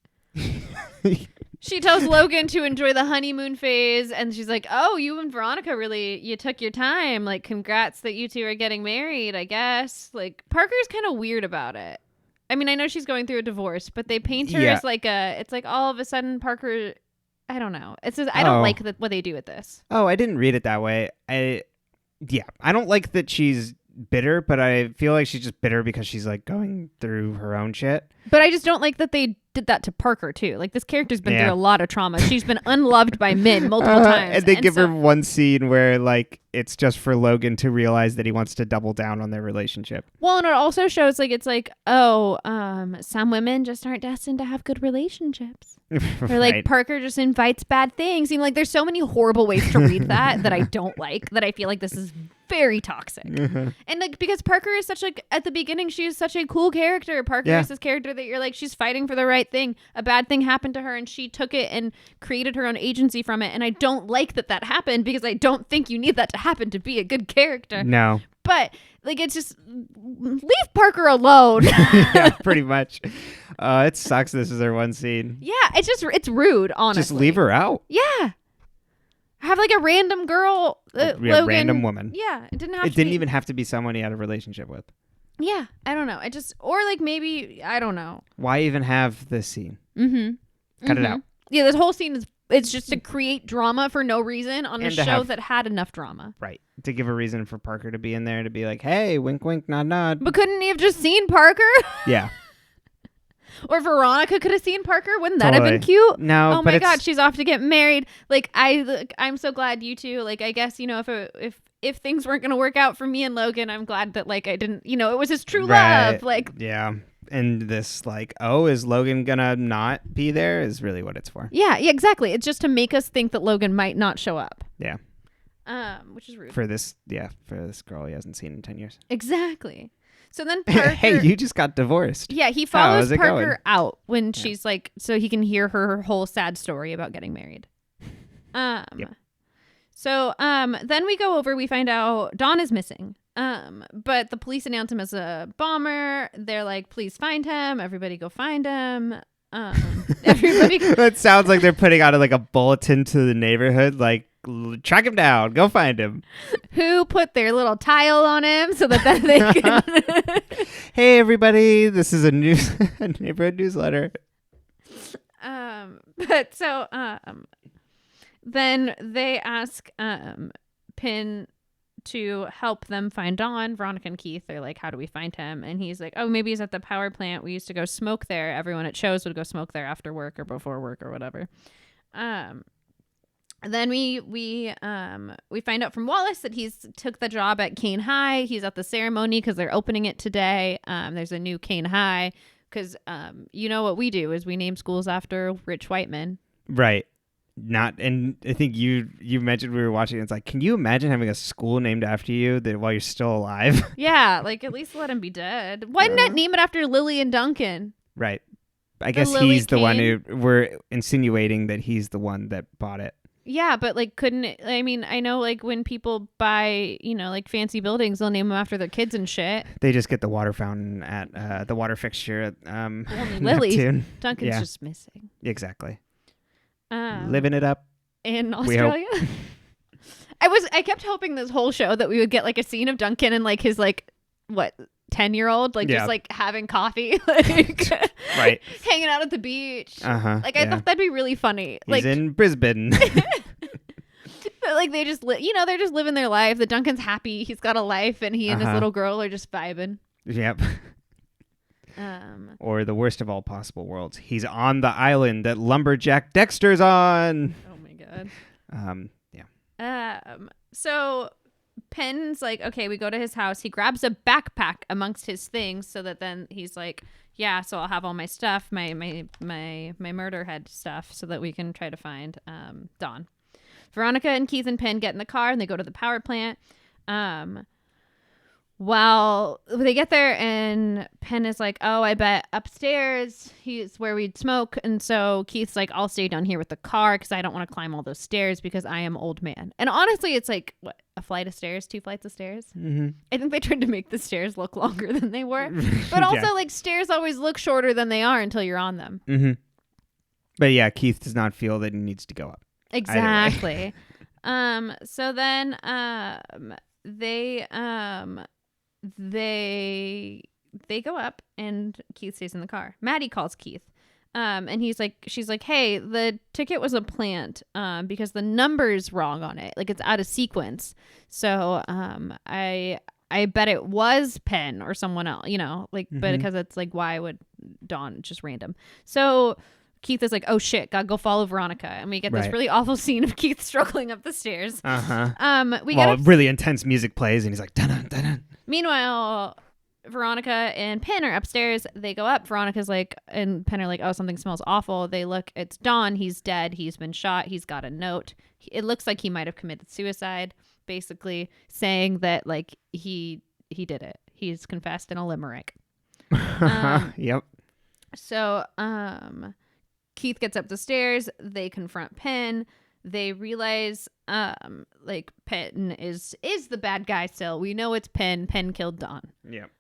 She tells Logan to enjoy the honeymoon phase, and she's like, "Oh, you and Veronica you took your time. Like, congrats that you two are getting married, I guess." Like, Parker's kind of weird about it. I mean, I know she's going through a divorce, but they paint her as like it's like all of a sudden Parker, I don't know. It's just, I don't like what they do with this. Oh, I didn't read it that way. I don't like that she's bitter, but I feel like she's just bitter because she's like going through her own shit. But I just don't like that they did that to Parker too. Like, this character's been through a lot of trauma. She's been unloved by men multiple times. And they give her one scene where like it's just for Logan to realize that he wants to double down on their relationship. Well, and it also shows some women just aren't destined to have good relationships. Or like Parker just invites bad things. Like, there's so many horrible ways to read that I don't like, that I feel like this is very toxic. Mm-hmm. And like, because Parker is such like, at the beginning, she is such a cool character. Parker is this character that you're like, she's fighting for the right thing. A bad thing happened to her and she took it and created her own agency from it. And I don't like that happened, because I don't think you need that to happen to be a good character. No. But like, it's just, leave Parker alone. Yeah, pretty much. It sucks this is her one scene. Yeah, it's rude, honestly. Just leave her out. Yeah. Have like a random girl, Logan. Random woman. Yeah, it didn't even have to be someone he had a relationship with. Yeah, I don't know. Or like maybe, I don't know. Why even have this scene? Mm-hmm. Cut it out. Yeah, this whole scene it's just to create drama for no reason on a show that had enough drama. Right. To give a reason for Parker to be in there, to be like, hey, wink, wink, nod, nod. But couldn't he have just seen Parker? Yeah. Or Veronica could have seen Parker. Wouldn't that have been cute? No. Oh my God, she's off to get married. Like, I'm so glad you two. Like, I guess, if things weren't gonna work out for me and Logan, I'm glad that like I didn't. It was his true love. Like, yeah. And this like, is Logan gonna not be there? Is really what it's for. Yeah, exactly. It's just to make us think that Logan might not show up. Yeah. Which is rude. For this girl he hasn't seen in 10 years. Exactly. So then Parker... Hey, you just got divorced. Yeah, he follows Parker out when she's like, so he can hear her whole sad story about getting married. Yep. So then we find out Dawn is missing. But the police announce him as a bomber. They're like, please find him. Everybody go find him. Everybody... It sounds like they're putting out like a bulletin to the neighborhood, like, track him down, go find him. Who put their little tile on him so that then they can... Hey everybody, this is a neighborhood newsletter. But so then they ask Pin to help them find Dawn. Veronica and Keith are like, how do we find him? And he's like, oh, maybe he's at the power plant. We used to go smoke there. Everyone at shows would go smoke there after work or before work or whatever. Then we find out from Wallace that he's took the job at Kane High. He's at the ceremony because they're opening it today. There's a new Kane High because what we do is we name schools after rich white men. Right. Not, and I think you mentioned we were watching. It's like, can you imagine having a school named after you that while you're still alive? Yeah, like at least let him be dead. Why not name it after Lily and Duncan? Right. I guess Lily he's the one who Kane? we're insinuating that he's the one that bought it. Yeah, but like, couldn't it, I mean, I know like when people buy, like fancy buildings, they'll name them after their kids and shit. They just get the water fountain at the water fixture at Only Lily. Neptune. Duncan's just missing. Exactly. Living it up in Australia. I kept hoping this whole show that we would get like a scene of Duncan and like his like 10-year-old just like having coffee, like right, hanging out at the beach. I thought that'd be really funny. He's in Brisbane. But like they just they're just living their life. The Duncan's happy, he's got a life, and he and his little girl are just vibing. Yep. Or the worst of all possible worlds, he's on the island that Lumberjack Dexter's on. Oh my god. So Penn's like, okay, we go to his house. He grabs a backpack amongst his things so that then he's like, yeah, so I'll have all my stuff, my murder head stuff, so that we can try to find Dawn. Veronica and Keith and Penn get in the car and they go to the power plant. While they get there, and Penn is like, oh, I bet upstairs he's where we'd smoke. And so Keith's like, I'll stay down here with the car because I don't want to climb all those stairs because I am old man. And honestly, it's like, what, a flight of stairs, 2 flights of stairs? Mm-hmm. I think they tried to make the stairs look longer than they were. But also, like, stairs always look shorter than they are until you're on them. Mm-hmm. But yeah, Keith does not feel that he needs to go up. Exactly. So then they go up and Keith stays in the car. Maddie calls Keith. And she's like, hey, the ticket was a plant because the number's wrong on it. Like, it's out of sequence. So I bet it was Penn or someone else, but because it's like, why would Dawn just random? So Keith is like, oh shit, gotta go follow Veronica. And we get this really awful scene of Keith struggling up the stairs. Really intense music plays and he's like, dun dun dun. Meanwhile, Veronica and Penn are upstairs. They go up. Veronica's like, and Penn are like, oh, something smells awful. They look, it's Dawn. He's dead. He's been shot. He's got a note. It looks like he might have committed suicide, basically saying that like he did it. He's confessed in a limerick. Yep. So Keith gets up the stairs. They confront Penn. They realize like Penn is the bad guy still. We know it's Penn. Penn killed Dawn. Yep.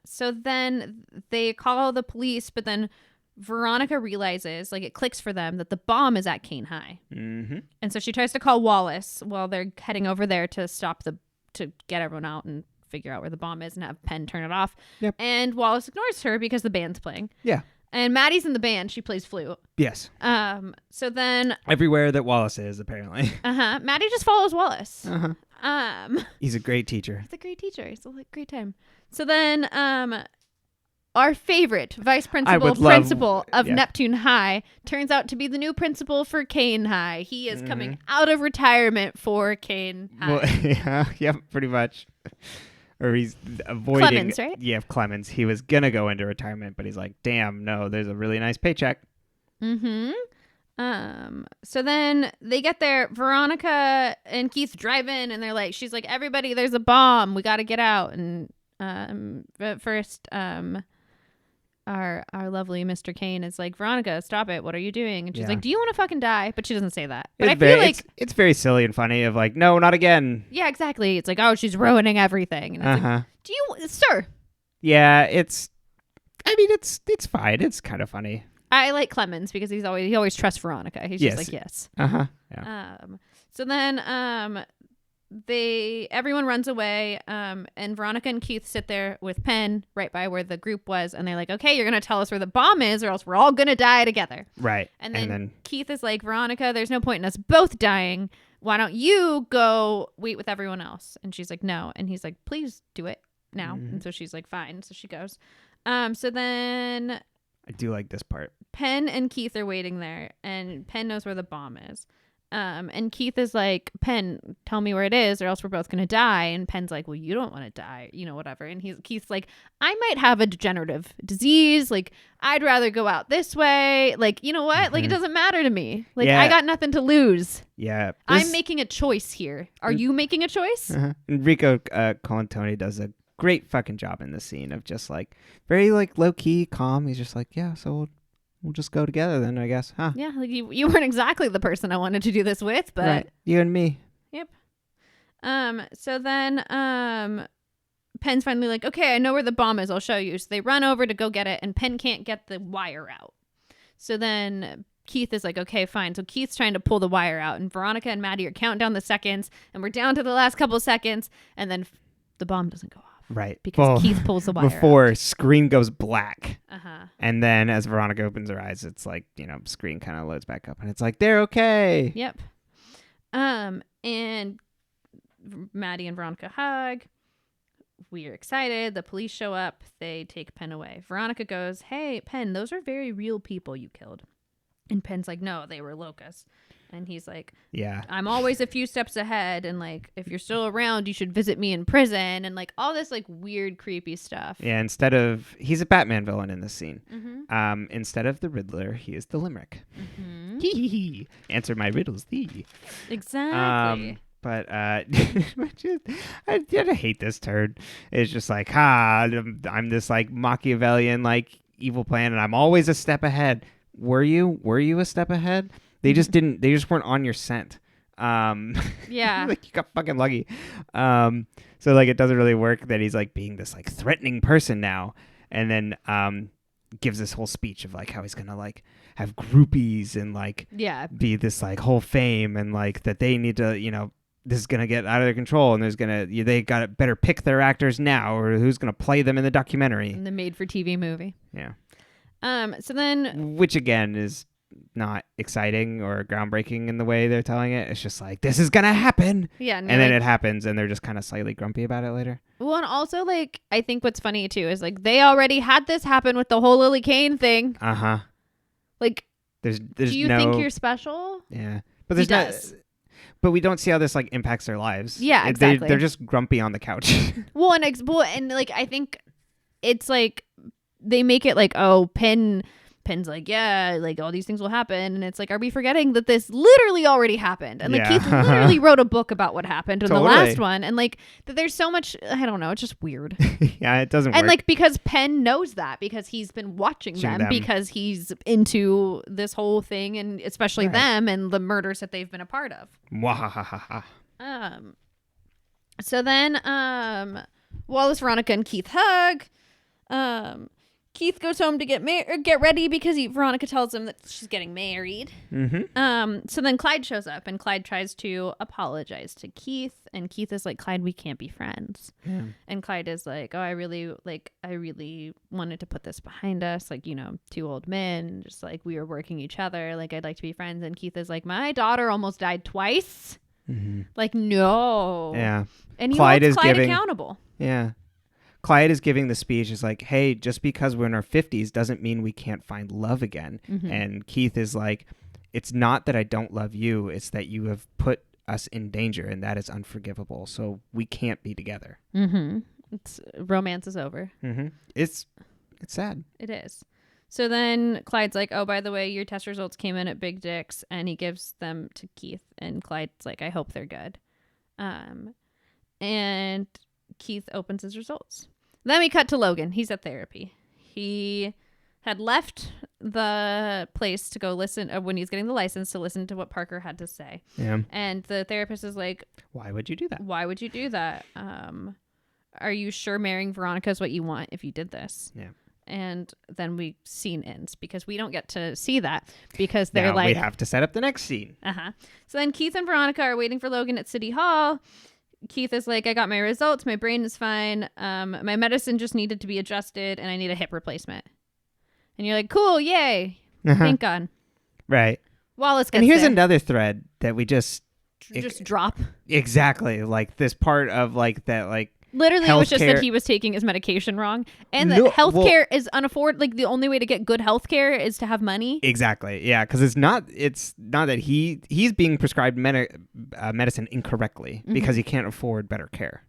So then they call the police, but then Veronica realizes, like, it clicks for them that the bomb is at Kane High. Mm-hmm. And so she tries to call Wallace while they're heading over there to to get everyone out and figure out where the bomb is and have Penn turn it off. Yep. And Wallace ignores her because the band's playing. Yeah. And Maddie's in the band. She plays flute. Yes. So then everywhere that Wallace is, apparently. Maddie just follows Wallace. He's a great teacher. He's a great teacher. It's a great time. So then our favorite vice principal of Neptune High turns out to be the new principal for Kane High. He is coming out of retirement for Kane High. Well, yeah, pretty much. Or he's avoiding Clemens, right? Yeah, Clemens. He was gonna go into retirement, but he's like, damn, no, there's a really nice paycheck. So then they get there. Veronica and Keith drive in, and they're like, she's like, everybody, there's a bomb. We got to get out. And but first, our lovely Mr. Kane is like, Veronica, stop it. What are you doing? And she's like, do you want to fucking die? But she doesn't say that. But I feel like it's very silly and funny of like, no, not again. Yeah, exactly. It's like, oh, she's ruining everything. And it's like, do you, sir? Yeah, it's fine. It's kind of funny. I like Clemens because he always trusts Veronica. He's just like, yes. Yeah. So then everyone runs away, and Veronica and Keith sit there with Penn right by where the group was, and they're like, okay, you're gonna tell us where the bomb is or else we're all gonna die together. Right. And then Keith is like, Veronica, there's no point in us both dying. Why don't you go wait with everyone else? And she's like, no. And he's like, please do it now. And so she's like, fine. So she goes. So then I do like this part. Penn and Keith are waiting there, and Penn knows where the bomb is. And Keith is like, Penn, tell me where it is or else we're both going to die. And Penn's like, well, you don't want to die, whatever. And Keith's like, I might have a degenerative disease. Like, I'd rather go out this way. Like, you know what? Mm-hmm. Like, it doesn't matter to me. Like, I got nothing to lose. Yeah. I'm making a choice here. Are you making a choice? Enrico Colantoni does a great fucking job in this scene of just like very like low key, calm. He's just like, yeah, so we'll just go together then, I guess, huh? Yeah, like you weren't exactly the person I wanted to do this with, but right. You and me. Yep. So then Penn's finally like, okay, I know where the bomb is. I'll show you. So they run over to go get it, and Penn can't get the wire out. So then Keith is like, okay, fine. So Keith's trying to pull the wire out, and Veronica and Maddie are counting down the seconds, and we're down to the last couple seconds, and then the bomb doesn't go off. Right. Because Keith pulls the wire before out. Screen goes black. Uh-huh. And then as Veronica opens her eyes, it's like, screen kind of loads back up and it's like, they're okay. Yep. And Maddie and Veronica hug. We're excited. The police show up. They take Penn away. Veronica goes, hey, Penn, those are very real people you killed. And Penn's like, no, they were locusts. And he's like, yeah, I'm always a few steps ahead. And like, if you're still around, you should visit me in prison. And like all this like weird, creepy stuff. Yeah. He's a Batman villain in this scene. Mm-hmm. Instead of the Riddler, he is the Limerick. Mm-hmm. Answer my riddles, thee. Exactly. But I hate this turn. It's just like, I'm this like Machiavellian, like evil plan. And I'm always a step ahead. Were you a step ahead? They just weren't on your scent. Yeah. Like you got fucking lucky. So like it doesn't really work that he's like being this like threatening person now. And then gives this whole speech of like how he's gonna like have groupies and like be this like whole fame and like that they need to, this is gonna get out of their control and they got better pick their actors now or who's gonna play them in the documentary. In the made for TV movie. Yeah. So then which again is not exciting or groundbreaking in the way they're telling it. It's just like, this is gonna happen. Yeah. And then it happens and they're just kind of slightly grumpy about it later. Well, and also like I think what's funny too is like they already had this happen with the whole Lily Kane thing. Uh-huh. Like there's do you think you're special? Yeah. But there's but we don't see how this like impacts their lives. Yeah, exactly. They're just grumpy on the couch. Well, and like I think it's like they make it like, oh, Penn's like, yeah, like all these things will happen. And it's like, are we forgetting that this literally already happened? And like Keith literally wrote a book about what happened in the last one. And like that there's so much, I don't know, it's just weird. Yeah, it doesn't work. And like because Penn knows that because he's been watching them because he's into this whole thing and especially them and the murders that they've been a part of. So then Wallace, Veronica, and Keith hug. Keith goes home to get ready because Veronica tells him that she's getting married. Mm-hmm. So then Clyde shows up and Clyde tries to apologize to Keith. And Keith is like, Clyde, we can't be friends. Yeah. And Clyde is like, oh, I really wanted to put this behind us. Like, two old men, just like we were working each other. Like, I'd like to be friends. And Keith is like, my daughter almost died twice. Mm-hmm. Like, no. Yeah. And he holds Clyde accountable. Yeah. Clyde is giving the speech is like, hey, just because we're in our 50s doesn't mean we can't find love again. Mm-hmm. And Keith is like, it's not that I don't love you. It's that you have put us in danger and that is unforgivable. So we can't be together. Mm-hmm. Romance is over. Mm-hmm. It's sad. It is. So then Clyde's like, oh, by the way, your test results came in at Big Dick's, and he gives them to Keith. And Clyde's like, I hope they're good. And Keith opens his results. Then we cut to Logan. He's at therapy. He had left the place to go listen when he's getting the license to listen to what Parker had to say. Yeah. And the therapist is like, why would you do that? Why would you do that? Are you sure marrying Veronica is what you want if you did this? Yeah. And then scene ends because we don't get to see that because they're now we have to set up the next scene. Uh-huh. So then Keith and Veronica are waiting for Logan at City Hall. Keith is like, I got my results. My brain is fine. My medicine just needed to be adjusted and I need a hip replacement. And you're like, cool. Yay. Thank God. Right. Wallace gets And here's there. another thread that we just drop. Exactly. Like this part of like that, like Literally, it was just that he was taking his medication wrong, and that healthcare is unaffordable. Like the only way to get good healthcare is to have money. Exactly. Yeah, because it's not that he's being prescribed medicine incorrectly because he can't afford better care.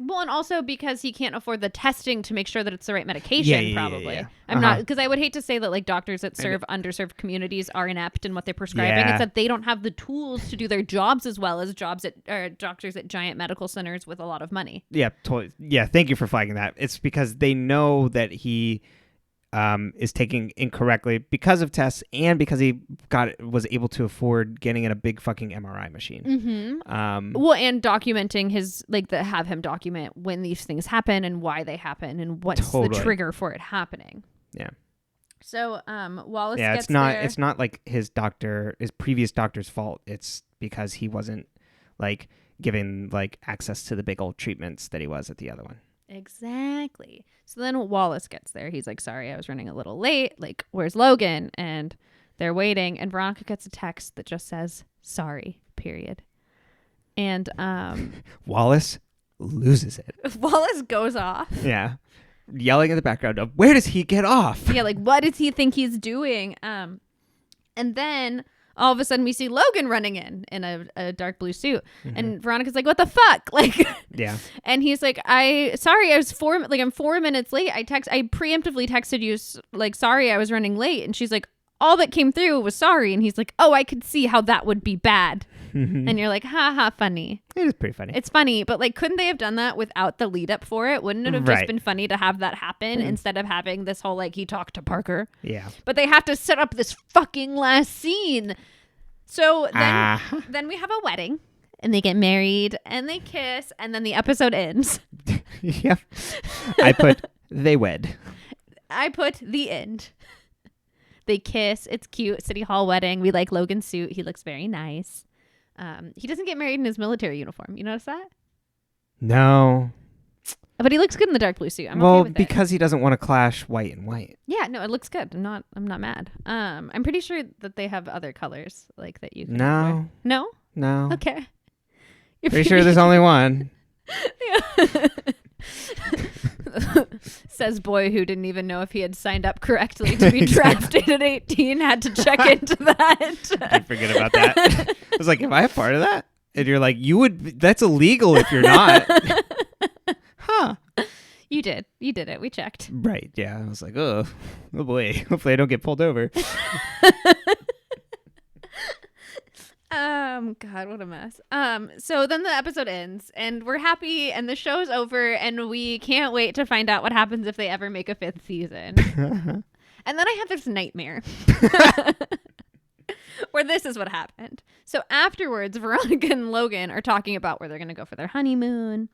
Well, and also because he can't afford the testing to make sure that it's the right medication, probably. Yeah. I'm not, because I would hate to say that like doctors that serve underserved communities are inept in what they're prescribing. It's that they don't have the tools to do their jobs as well as doctors at giant medical centers with a lot of money. Yeah, totally. Yeah, thank you for flagging that. It's because they know that he is taking incorrectly because of tests and because he was able to afford getting in a big fucking MRI machine. Mm-hmm. Well, and documenting have him document when these things happen and why they happen and what's the trigger for it happening. Yeah. So Wallace gets there. It's not like his previous doctor's fault. It's because he wasn't like given like access to the big old treatments that he was at the other one. Exactly. So then Wallace gets there. He's like, sorry, I was running a little late. Like, where's Logan? And they're waiting. And Veronica gets a text that just says, sorry, period. And Wallace loses it. Wallace goes off. Yeah. Yelling in the background of, where does he get off? Yeah, like, what does he think he's doing? And then all of a sudden we see Logan running in a dark blue suit. Mm-hmm. And Veronica's like, what the fuck? Like, yeah. And he's like, I'm 4 minutes late. I preemptively texted you like, sorry, I was running late. And she's like, all that came through was sorry. And he's like, oh, I could see how that would be bad. And you're like, ha, funny. It is pretty funny. It's funny, but like, couldn't they have done that without the lead up for it? Wouldn't it have just been funny to have that happen instead of having this whole like he talked to Parker? Yeah. But they have to set up this fucking last scene. So then we have a wedding and they get married and they kiss and then the episode ends. Yeah. I put they wed. I put the end. They kiss. It's cute. City Hall wedding. We like Logan's suit. He looks very nice. He doesn't get married in his military uniform. You notice that? No. But he looks good in the dark blue suit. I'm okay with because he doesn't want to clash white and white. Yeah, no, it looks good. I'm not mad. I'm pretty sure that they have other colors like that you can No. wear. No? No. Okay. You're pretty sure there's only one. Yeah. Says boy who didn't even know if he had signed up correctly to be drafted at 18, had to check into that. I forget about that. I was like, am I a part of that? And you're like, that's illegal if you're not. Huh. You did it. We checked. Right. Yeah. I was like, oh boy. Hopefully I don't get pulled over. God, what a mess. So then the episode ends and we're happy and the show's over and we can't wait to find out what happens if they ever make a 5th season. And then I have this nightmare where this is what happened. So afterwards, Veronica and Logan are talking about where they're going to go for their honeymoon.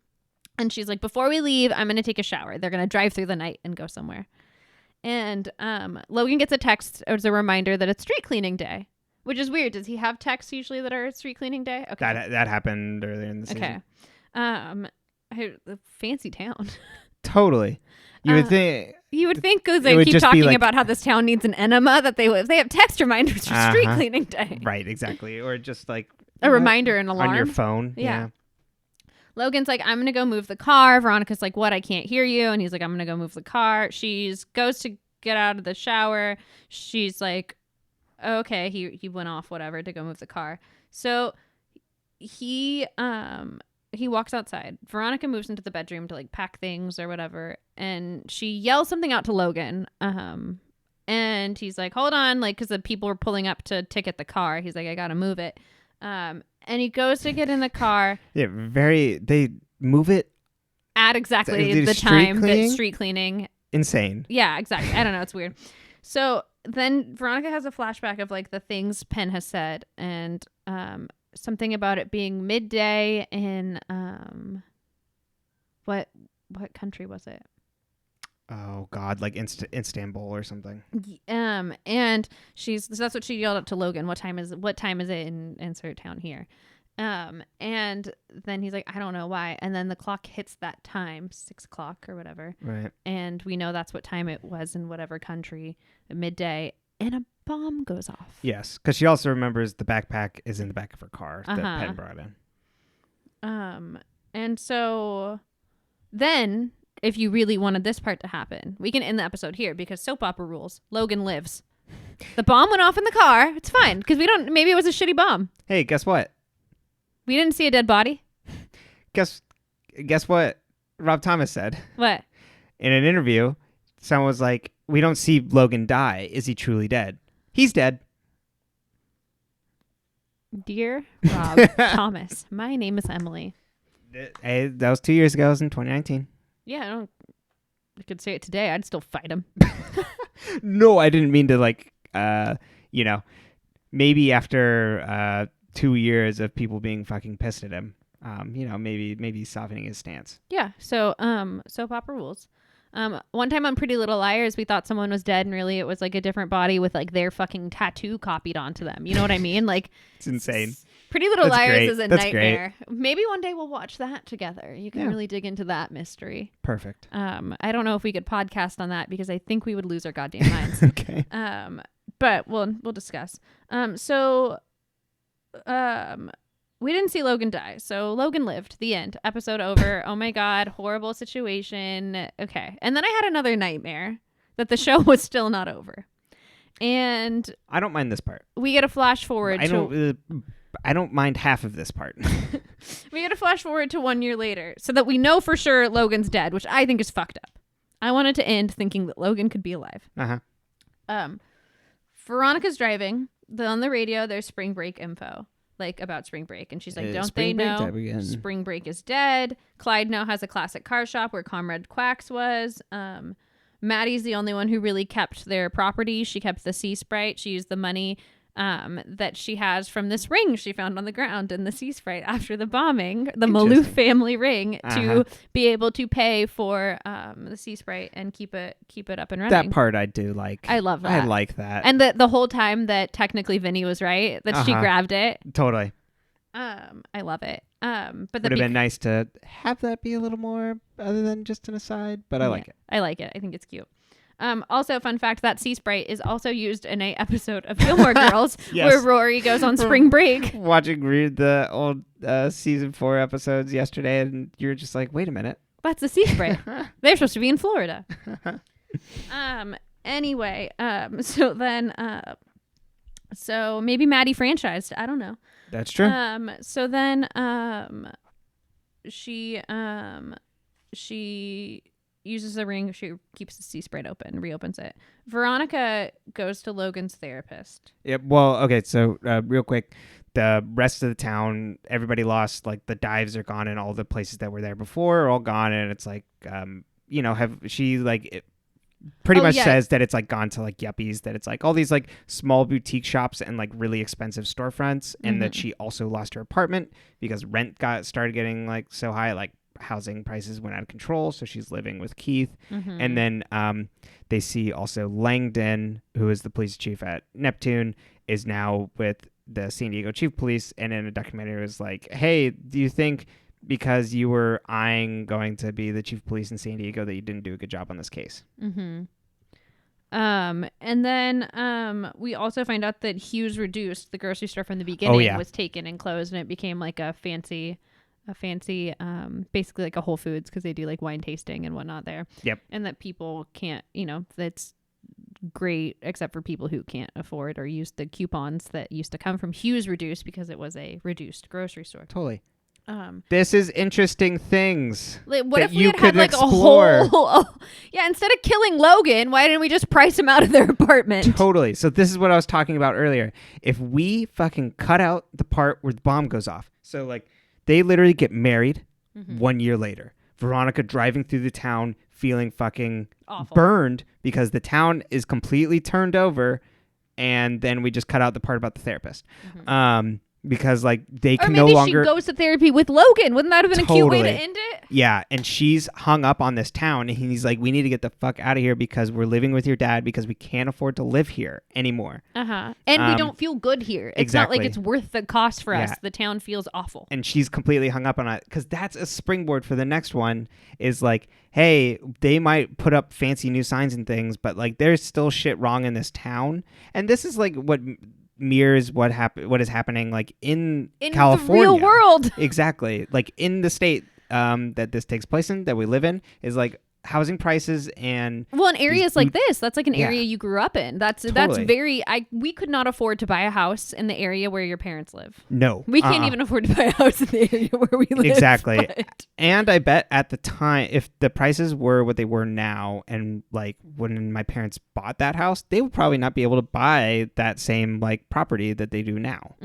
And she's like, before we leave, I'm going to take a shower. They're going to drive through the night and go somewhere. And Logan gets a text as a reminder that it's street cleaning day. Which is weird. Does he have texts usually that are street cleaning day? Okay. That happened earlier in the season. Okay. Fancy town. Totally. You would think because they keep talking about how this town needs an enema that they have text reminders for street cleaning day. Right, exactly. Or just like a reminder, an alarm on your phone. Yeah. Logan's like, I'm gonna go move the car. Veronica's like, what? I can't hear you. And he's like, I'm gonna go move the car. She goes to get out of the shower. She's like, okay, he went off, whatever, to go move the car. So he walks outside. Veronica moves into the bedroom to like pack things or whatever, and she yells something out to Logan. And he's like, hold on, like, because the people were pulling up to ticket the car. He's like, I gotta move it. And he goes to get in the car. Yeah, they move it at exactly the time that street cleaning. Insane. Yeah, exactly. I don't know. It's weird. So then Veronica has a flashback of like the things Penn has said and something about it being midday in what country was it? Oh God, like Istanbul or something. And that's what she yelled out to Logan. What time is it in insert town here? And then he's like, I don't know why. And then the clock hits that time, 6 o'clock or whatever. Right. And we know that's what time it was in whatever country, at midday. And a bomb goes off. Yes, because she also remembers the backpack is in the back of her car that Penn brought in. And so Then, if you really wanted this part to happen, we can end the episode here because soap opera rules. Logan lives. The bomb went off in the car. It's fine because maybe it was a shitty bomb. Hey, guess what? We didn't see a dead body. Guess what Rob Thomas said? What? In an interview, someone was like, we don't see Logan die. Is he truly dead? He's dead. Dear Rob Thomas, my name is Emily. Hey, that was 2 years ago. It was in 2019. Yeah, I could say it today. I'd still fight him. No, I didn't mean to maybe after 2 years of people being fucking pissed at him, maybe softening his stance. Yeah. So, soap opera rules. One time on Pretty Little Liars, we thought someone was dead and really it was like a different body with like their fucking tattoo copied onto them. You know what I mean? Like it's insane. Pretty Little Liars great. is a That's nightmare. great. Maybe one day we'll watch that together. You can really dig into that mystery. Perfect. I don't know if we could podcast on that because I think we would lose our goddamn minds. Okay. But we'll discuss. We didn't see Logan die. So Logan lived. The end. Episode over. Oh my God. Horrible situation. Okay. And then I had another nightmare that the show was still not over. And I don't mind this part. We get a flash forward. I don't mind half of this part. We get a flash forward to 1 year later so that we know for sure Logan's dead, which I think is fucked up. I wanted to end thinking that Logan could be alive. Uh-huh. Veronica's driving. On the radio, there's spring break info. Like about spring break, and she's like, don't they know spring break is dead? Clyde now has a classic car shop where Comrade Quacks was. Maddie's the only one who really kept their property. She kept the Sea Sprite. She used the money that she has from this ring she found on the ground in the Sea Sprite after the bombing, the Maloof family ring, to be able to pay for the Sea Sprite and keep it up and running. That part I do like. I love that. I like that. And the whole time that technically Vinny was right, that she grabbed it. Totally. I love it. But would have been nice to have that be a little more other than just an aside, but I like it. I like it. I think it's cute. Also, fun fact, that Sea Sprite is also used in a episode of Gilmore Girls where Rory goes on spring break. Watching the old season 4 episodes yesterday, and you're just like, wait a minute. That's a Sea Sprite. They're supposed to be in Florida. Anyway, so maybe Maddie franchised. I don't know. That's true. So then she uses the ring. She keeps the Sea Sprite open, reopens it. Veronica goes to Logan's therapist. Yep. Well, okay. So real quick, the rest of the town, everybody lost. Like the dives are gone, and all the places that were there before are all gone. And it's like, pretty much says that it's like gone to like yuppies, that it's like all these like small boutique shops and like really expensive storefronts, and that she also lost her apartment because rent started getting like so high, like housing prices went out of control, so she's living with Keith. And then they see also Langdon, who is the police chief at Neptune, is now with the San Diego Chief Police, and in a documentary it was like, hey, do you think because you were eyeing going to be the chief of police in San Diego that you didn't do a good job on this case? And then we also find out that Hughes Reduced, the grocery store from the beginning, was taken and closed, and it became like a fancy basically like a Whole Foods, because they do like wine tasting and whatnot there. Yep. And that people can't, that's great except for people who can't afford or use the coupons that used to come from Hughes Reduced, because it was a reduced grocery store. Totally. This is interesting things. Like, what if we had like explore. A whole instead of killing Logan, why didn't we just price him out of their apartment? Totally. So this is what I was talking about earlier. If we fucking cut out the part where the bomb goes off. So like they literally get married 1 year later. Veronica driving through the town feeling fucking awful, burned because the town is completely turned over, and then we just cut out the part about the therapist. Because like they can no longer. Or maybe she goes to therapy with Logan. Wouldn't that have been a cute way to end it? Yeah, and she's hung up on this town, and he's like, "We need to get the fuck out of here because we're living with your dad because we can't afford to live here anymore." And we don't feel good here. It's not like it's worth the cost for us. The town feels awful. And she's completely hung up on it because that's a springboard for the next one. Is like, hey, they might put up fancy new signs and things, but like there's still shit wrong in this town, and this is like what mirrors what is happening like in California, the real world. Exactly, like in the state that this takes place in, that we live in, is like housing prices and in areas like this, that's like an area you grew up in. That's very we could not afford to buy a house in the area where your parents live. No, we can't even afford to buy a house in the area where we live. Exactly. And I bet at the time, if the prices were what they were now, and like when my parents bought that house, they would probably not be able to buy that same like property that they do now.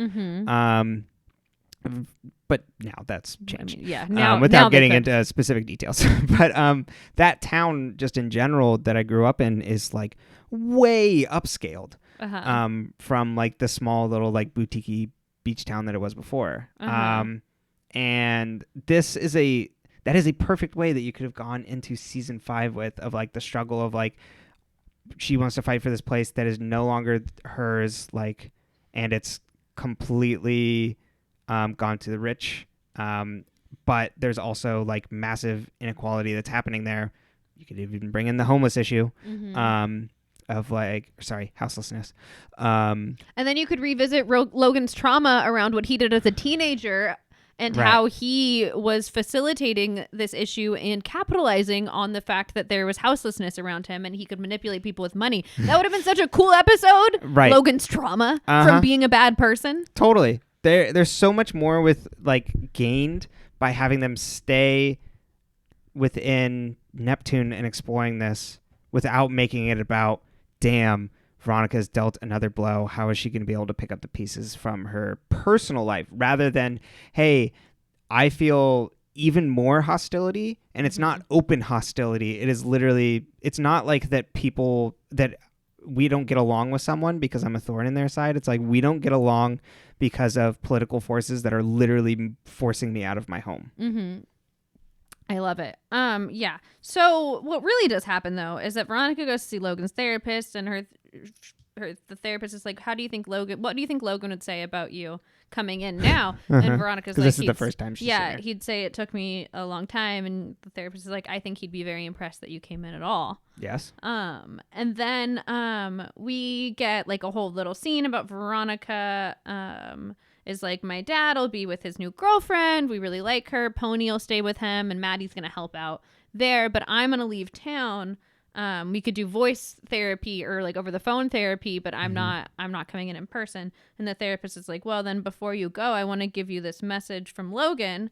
But now that's changed. Now without getting into specific details. But that town, just in general, that I grew up in, is like way upscaled from like the small little like boutique beach town that it was before. And this is a perfect way that you could have gone into season 5 with, of like the struggle of like she wants to fight for this place that is no longer hers, like, and it's completely gone to the rich, but there's also like massive inequality that's happening there. You could even bring in the homeless issue, of like, houselessness, and then you could revisit Logan's trauma around what he did as a teenager and how he was facilitating this issue and capitalizing on the fact that there was houselessness around him and he could manipulate people with money. That would have been such a cool episode. Logan's trauma from being a bad person. Totally. There's so much more with like gained by having them stay within Neptune and exploring this without making it about, damn, Veronica's dealt another blow. How is she going to be able to pick up the pieces from her personal life, rather than, hey, I feel even more hostility, and it's not open hostility. It is literally, it's not like that we don't get along with someone because I'm a thorn in their side. It's like we don't get along because of political forces that are literally forcing me out of my home. I love it. Yeah. So what really does happen though is that Veronica goes to see Logan's therapist, and the therapist is like, what do you think Logan would say about you coming in now? And Veronica's like, this is the first time she's seen her. He'd say it took me a long time, and the therapist is like, I think he'd be very impressed that you came in at all. Yes. And then we get like a whole little scene about Veronica is like, my dad will be with his new girlfriend, we really like her, Pony will stay with him, and Maddie's gonna help out there, but I'm gonna leave town. We could do voice therapy or like over the phone therapy, but I'm not coming in person. And the therapist is like, well, then before you go, I want to give you this message from Logan,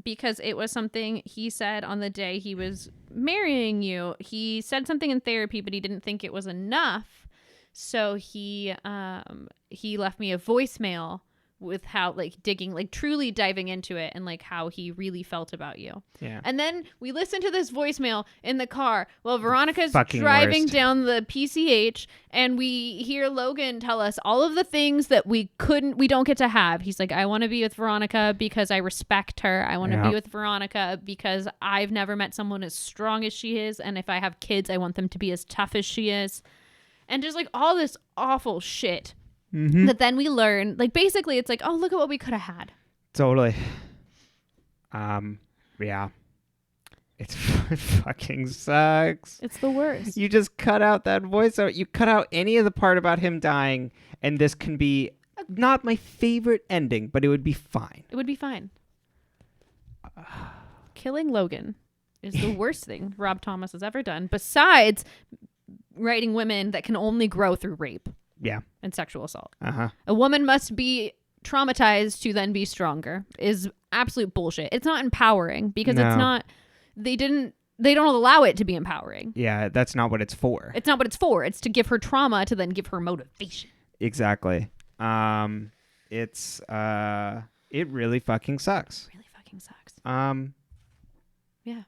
because it was something he said on the day he was marrying you. He said something in therapy, but he didn't think it was enough. So he left me a voicemail with how like digging, like truly diving into it and like how he really felt about you. Yeah. And then we listen to this voicemail in the car while Veronica's driving down the PCH, and we hear Logan tell us all of the things that we don't get to have. He's like, I want to be with Veronica because I respect her. I want to be with Veronica because I've never met someone as strong as she is. And if I have kids, I want them to be as tough as she is. And just like all this awful shit. That then we learn, like, basically it's like, oh, look at what we could have had. Totally. Yeah. It fucking sucks. It's the worst. You just cut out that voice. You cut out any of the part about him dying, and this can be not my favorite ending, but it would be fine. It would be fine. Killing Logan is the worst thing Rob Thomas has ever done, besides writing women that can only grow through rape. Yeah. And sexual assault. A woman must be traumatized to then be stronger is absolute bullshit. It's not empowering because it's not, they don't allow it to be empowering. Yeah, that's not what it's for. It's not what it's for. It's to give her trauma to then give her motivation. Exactly. It really fucking sucks. Yeah.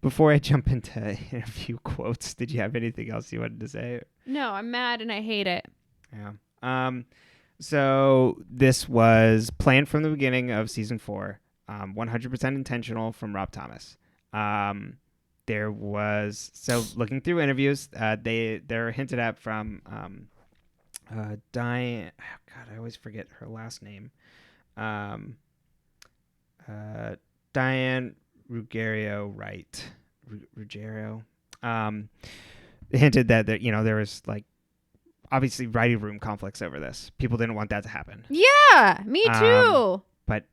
Before I jump into a few quotes, did you have anything else you wanted to say? No, I'm mad and I hate it. Yeah. So this was planned from the beginning of season 4. 100% intentional from Rob Thomas. There was, so looking through interviews, they're hinted at from Diane. Oh God, I always forget her last name. Diane Ruggiero, right? Ruggiero. Hinted that there was like obviously writing room conflicts over this. People didn't want that to happen. Yeah, me too. But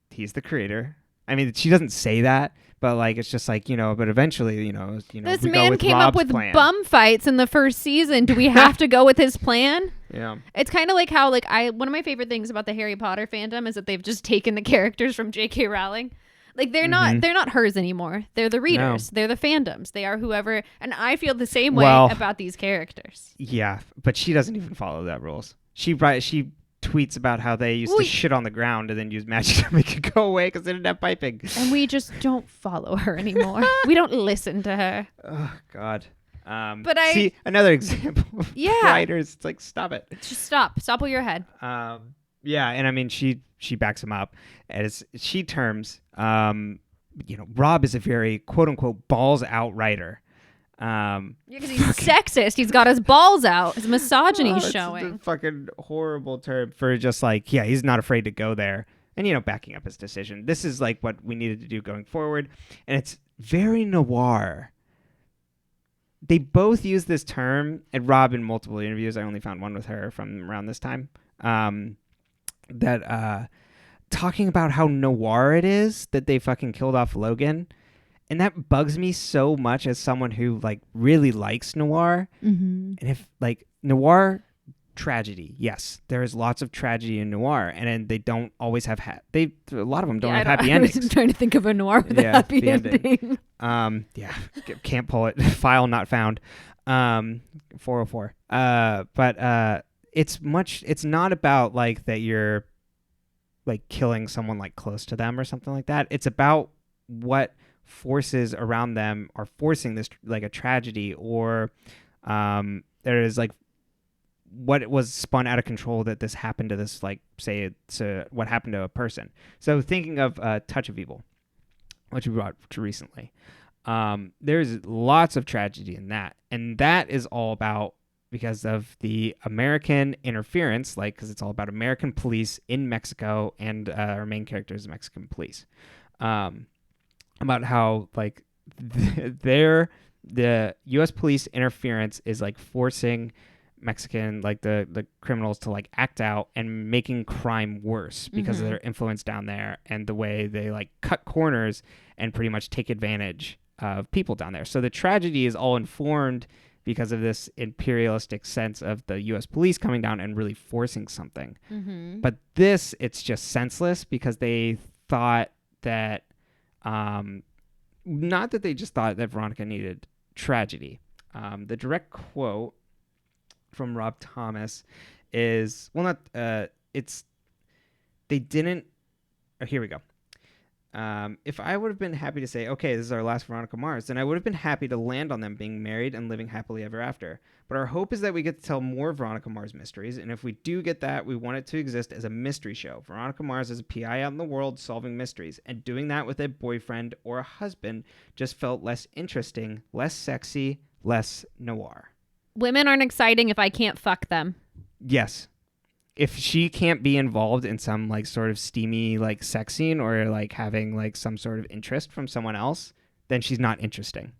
he's the creator. I mean, she doesn't say that, but like it's just like, but eventually, This we man go with came Rob's up with plan. bum fights in the first season. Do we have to go with his plan? Yeah. It's kind of like how one of my favorite things about the Harry Potter fandom is that they've just taken the characters from J.K. Rowling. Like they're not hers anymore. They're the readers. No. They're the fandoms. They are whoever. And I feel the same way about these characters. Yeah, but she doesn't even follow that rules. She tweets about how they used to shit on the ground and then use magic to make it go away because they didn't have piping. And we just don't follow her anymore. We don't listen to her. Oh God. But I see another example of writers. It's like, stop it. Just stop with your head. Yeah, and I mean she backs him up as she terms Rob is a very quote unquote balls out writer. Because he's sexist. He's got his balls out. His misogyny showing. It's a fucking horrible term for just like, he's not afraid to go there and backing up his decision. This is like what we needed to do going forward, and it's very noir. They both use this term, and Rob in multiple interviews. I only found one with her from around this time. That talking about how noir it is that they fucking killed off Logan. And that bugs me so much as someone who like really likes noir. Mm-hmm. And if like noir tragedy, yes, there is lots of tragedy in noir, and they don't always have a lot of them don't have happy endings. I was trying to think of a noir with a happy ending. Can't pull it. File not found. 404. But it's not about like that you're like killing someone like close to them or something like that. It's about what forces around them are forcing this like a tragedy, or there is like what was spun out of control that this happened to this, like say it's what happened to a person. So thinking of Touch of Evil, which we brought recently, there's lots of tragedy in that, and that is all about because of the American interference, like because it's all about American police in Mexico, and our main character is Mexican police. About how like the U.S. police interference is like forcing Mexican like the criminals to like act out and making crime worse because of their influence down there and the way they like cut corners and pretty much take advantage of people down there. So the tragedy is all informed because of this imperialistic sense of the U.S. police coming down and really forcing something. Mm-hmm. But it's just senseless because they thought that. Not that they just thought that Veronica needed tragedy. The direct quote from Rob Thomas is, it's, they didn't, here we go. If I would have been happy to say, okay, this is our last Veronica Mars, then I would have been happy to land on them being married and living happily ever after. But our hope is that we get to tell more Veronica Mars mysteries, and if we do get that, we want it to exist as a mystery show. Veronica Mars is a PI out in the world solving mysteries, and doing that with a boyfriend or a husband just felt less interesting, less sexy, less noir. Women aren't exciting if I can't fuck them. Yes. If she can't be involved in some like sort of steamy like sex scene or like having like some sort of interest from someone else, then she's not interesting.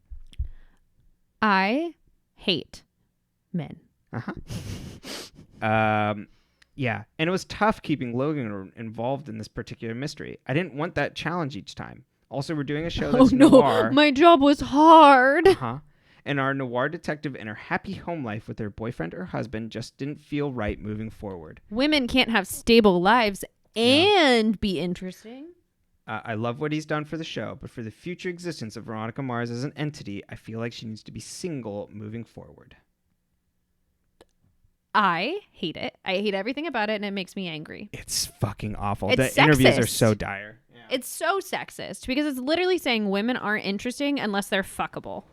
I hate men. Yeah. And it was tough keeping Logan involved in this particular mystery. I didn't want that challenge each time. Also, we're doing a show that's noir. My job was hard. And our noir detective in her happy home life with her boyfriend or husband just didn't feel right moving forward. Women can't have stable lives and be interesting. I love what he's done for the show, but for the future existence of Veronica Mars as an entity, I feel like she needs to be single moving forward. I hate it. I hate everything about it, and it makes me angry. It's fucking awful. The interviews are so dire. Yeah. It's so sexist because it's literally saying women aren't interesting unless they're fuckable.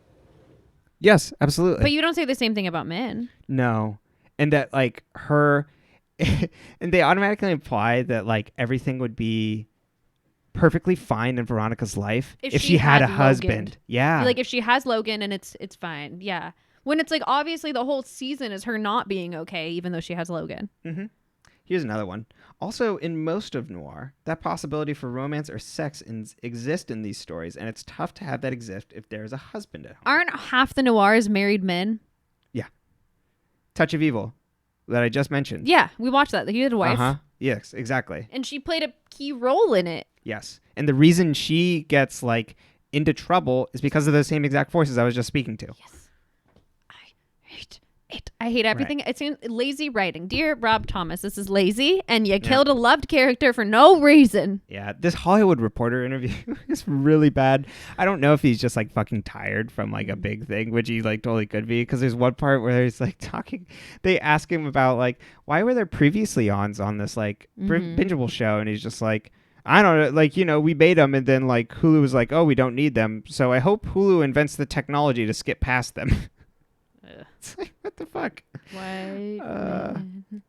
Yes, absolutely. But you don't say the same thing about men. No. And that like her and they automatically imply that like everything would be perfectly fine in Veronica's life if she had a husband. Yeah. Like if she has Logan and it's fine. Yeah. When it's like obviously the whole season is her not being okay even though she has Logan. Mm-hmm. Here's another one. Also, in most of noir, that possibility for romance or sex exists in these stories, and it's tough to have that exist if there's a husband at home. Aren't half the noirs married men? Yeah. Touch of Evil, that I just mentioned. Yeah, we watched that. He had a wife. Yes, exactly. And she played a key role in it. Yes. And the reason she gets like into trouble is because of those same exact forces I was just speaking to. Yes. I hate it. I hate everything. Right. It seems lazy writing. Dear Rob Thomas, this is lazy, and you killed a loved character for no reason. Yeah, this Hollywood Reporter interview is really bad. I don't know if he's just like fucking tired from like a big thing, which he like totally could be, because there's one part where he's like talking. They ask him about like, why were there previously ons on this like bingeable show, and he's just like, I don't know, like, you know, we made them, and then like Hulu was like, oh, we don't need them, so I hope Hulu invents the technology to skip past them. It's like, what the fuck? Why?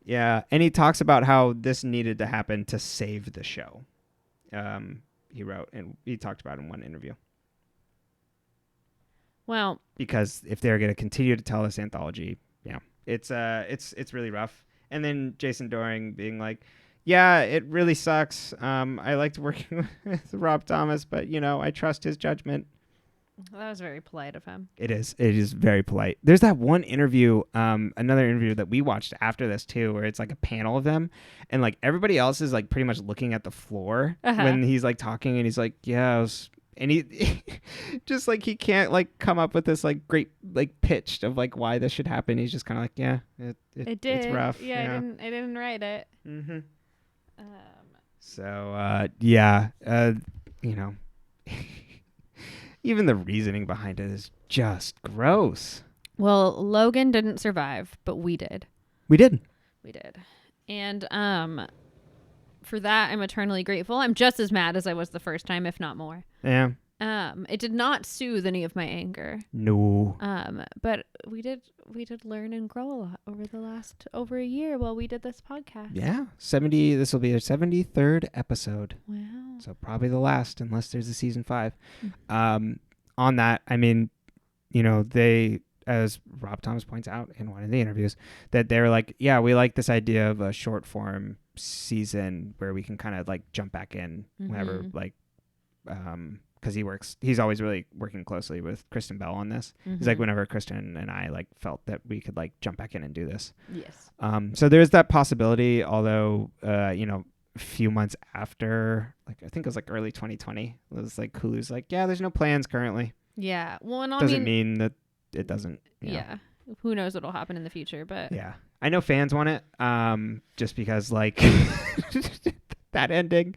Yeah, and he talks about how this needed to happen to save the show. He wrote, and he talked about it in one interview. Well, because if they're going to continue to tell this anthology, it's really rough. And then Jason Dohring being like, yeah, it really sucks. I liked working with Rob Thomas, but you know, I trust his judgment. That was very polite of him. It is very polite. There's that one interview, another interview that we watched after this too, where it's like a panel of them, and like everybody else is like pretty much looking at the floor when he's like talking, and he's like, yeah, and he just like, he can't like come up with this like great like pitch of like why this should happen. He's just kind of like, yeah, it did. It's rough. Yeah, I didn't write it. Mm-hmm. So you know. Even the reasoning behind it is just gross. Well, Logan didn't survive, but we did. We did. And for that, I'm eternally grateful. I'm just as mad as I was the first time, if not more. Yeah. It did not soothe any of my anger. No. But we did learn and grow a lot over a year while we did this podcast. Yeah. This will be our 73rd episode. Wow. So probably the last, unless there's a season 5. On that, I mean, you know, they, as Rob Thomas points out in one of the interviews, that they were like, yeah, we like this idea of a short form season where we can kind of like jump back in whenever, like, because he's always really working closely with Kristen Bell on this. He's like, whenever Kristen and I like felt that we could like jump back in and do this. Yes. So there's that possibility, although, you know, a few months after, like, I think it was like early 2020, it was like Hulu's like, yeah, there's no plans currently. Yeah. Well, and doesn't mean that it doesn't. Yeah. Who knows what'll happen in the future, but. Yeah. I know fans want it, just because like that ending,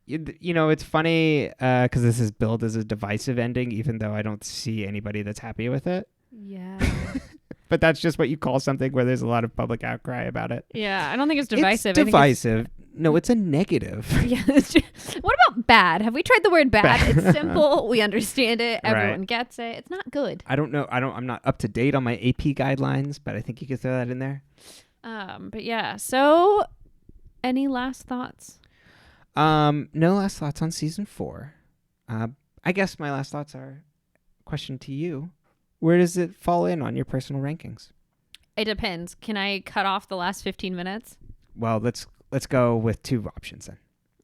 you know, it's funny because this is billed as a divisive ending, even though I don't see anybody that's happy with it. Yeah. But that's just what you call something where there's a lot of public outcry about it. Yeah, I don't think it's divisive. It's divisive. No, it's a negative. Yeah. What about bad? Have we tried the word bad? It's simple. We understand it. Everyone gets it. It's not good. I don't know. I'm not up to date on my AP guidelines, but I think you could throw that in there. But yeah. So, any last thoughts? No last thoughts on season 4. I guess my last thoughts are, question to you. Where does it fall in on your personal rankings? It depends. Can I cut off the last 15 minutes? Well, let's go with 2 options then.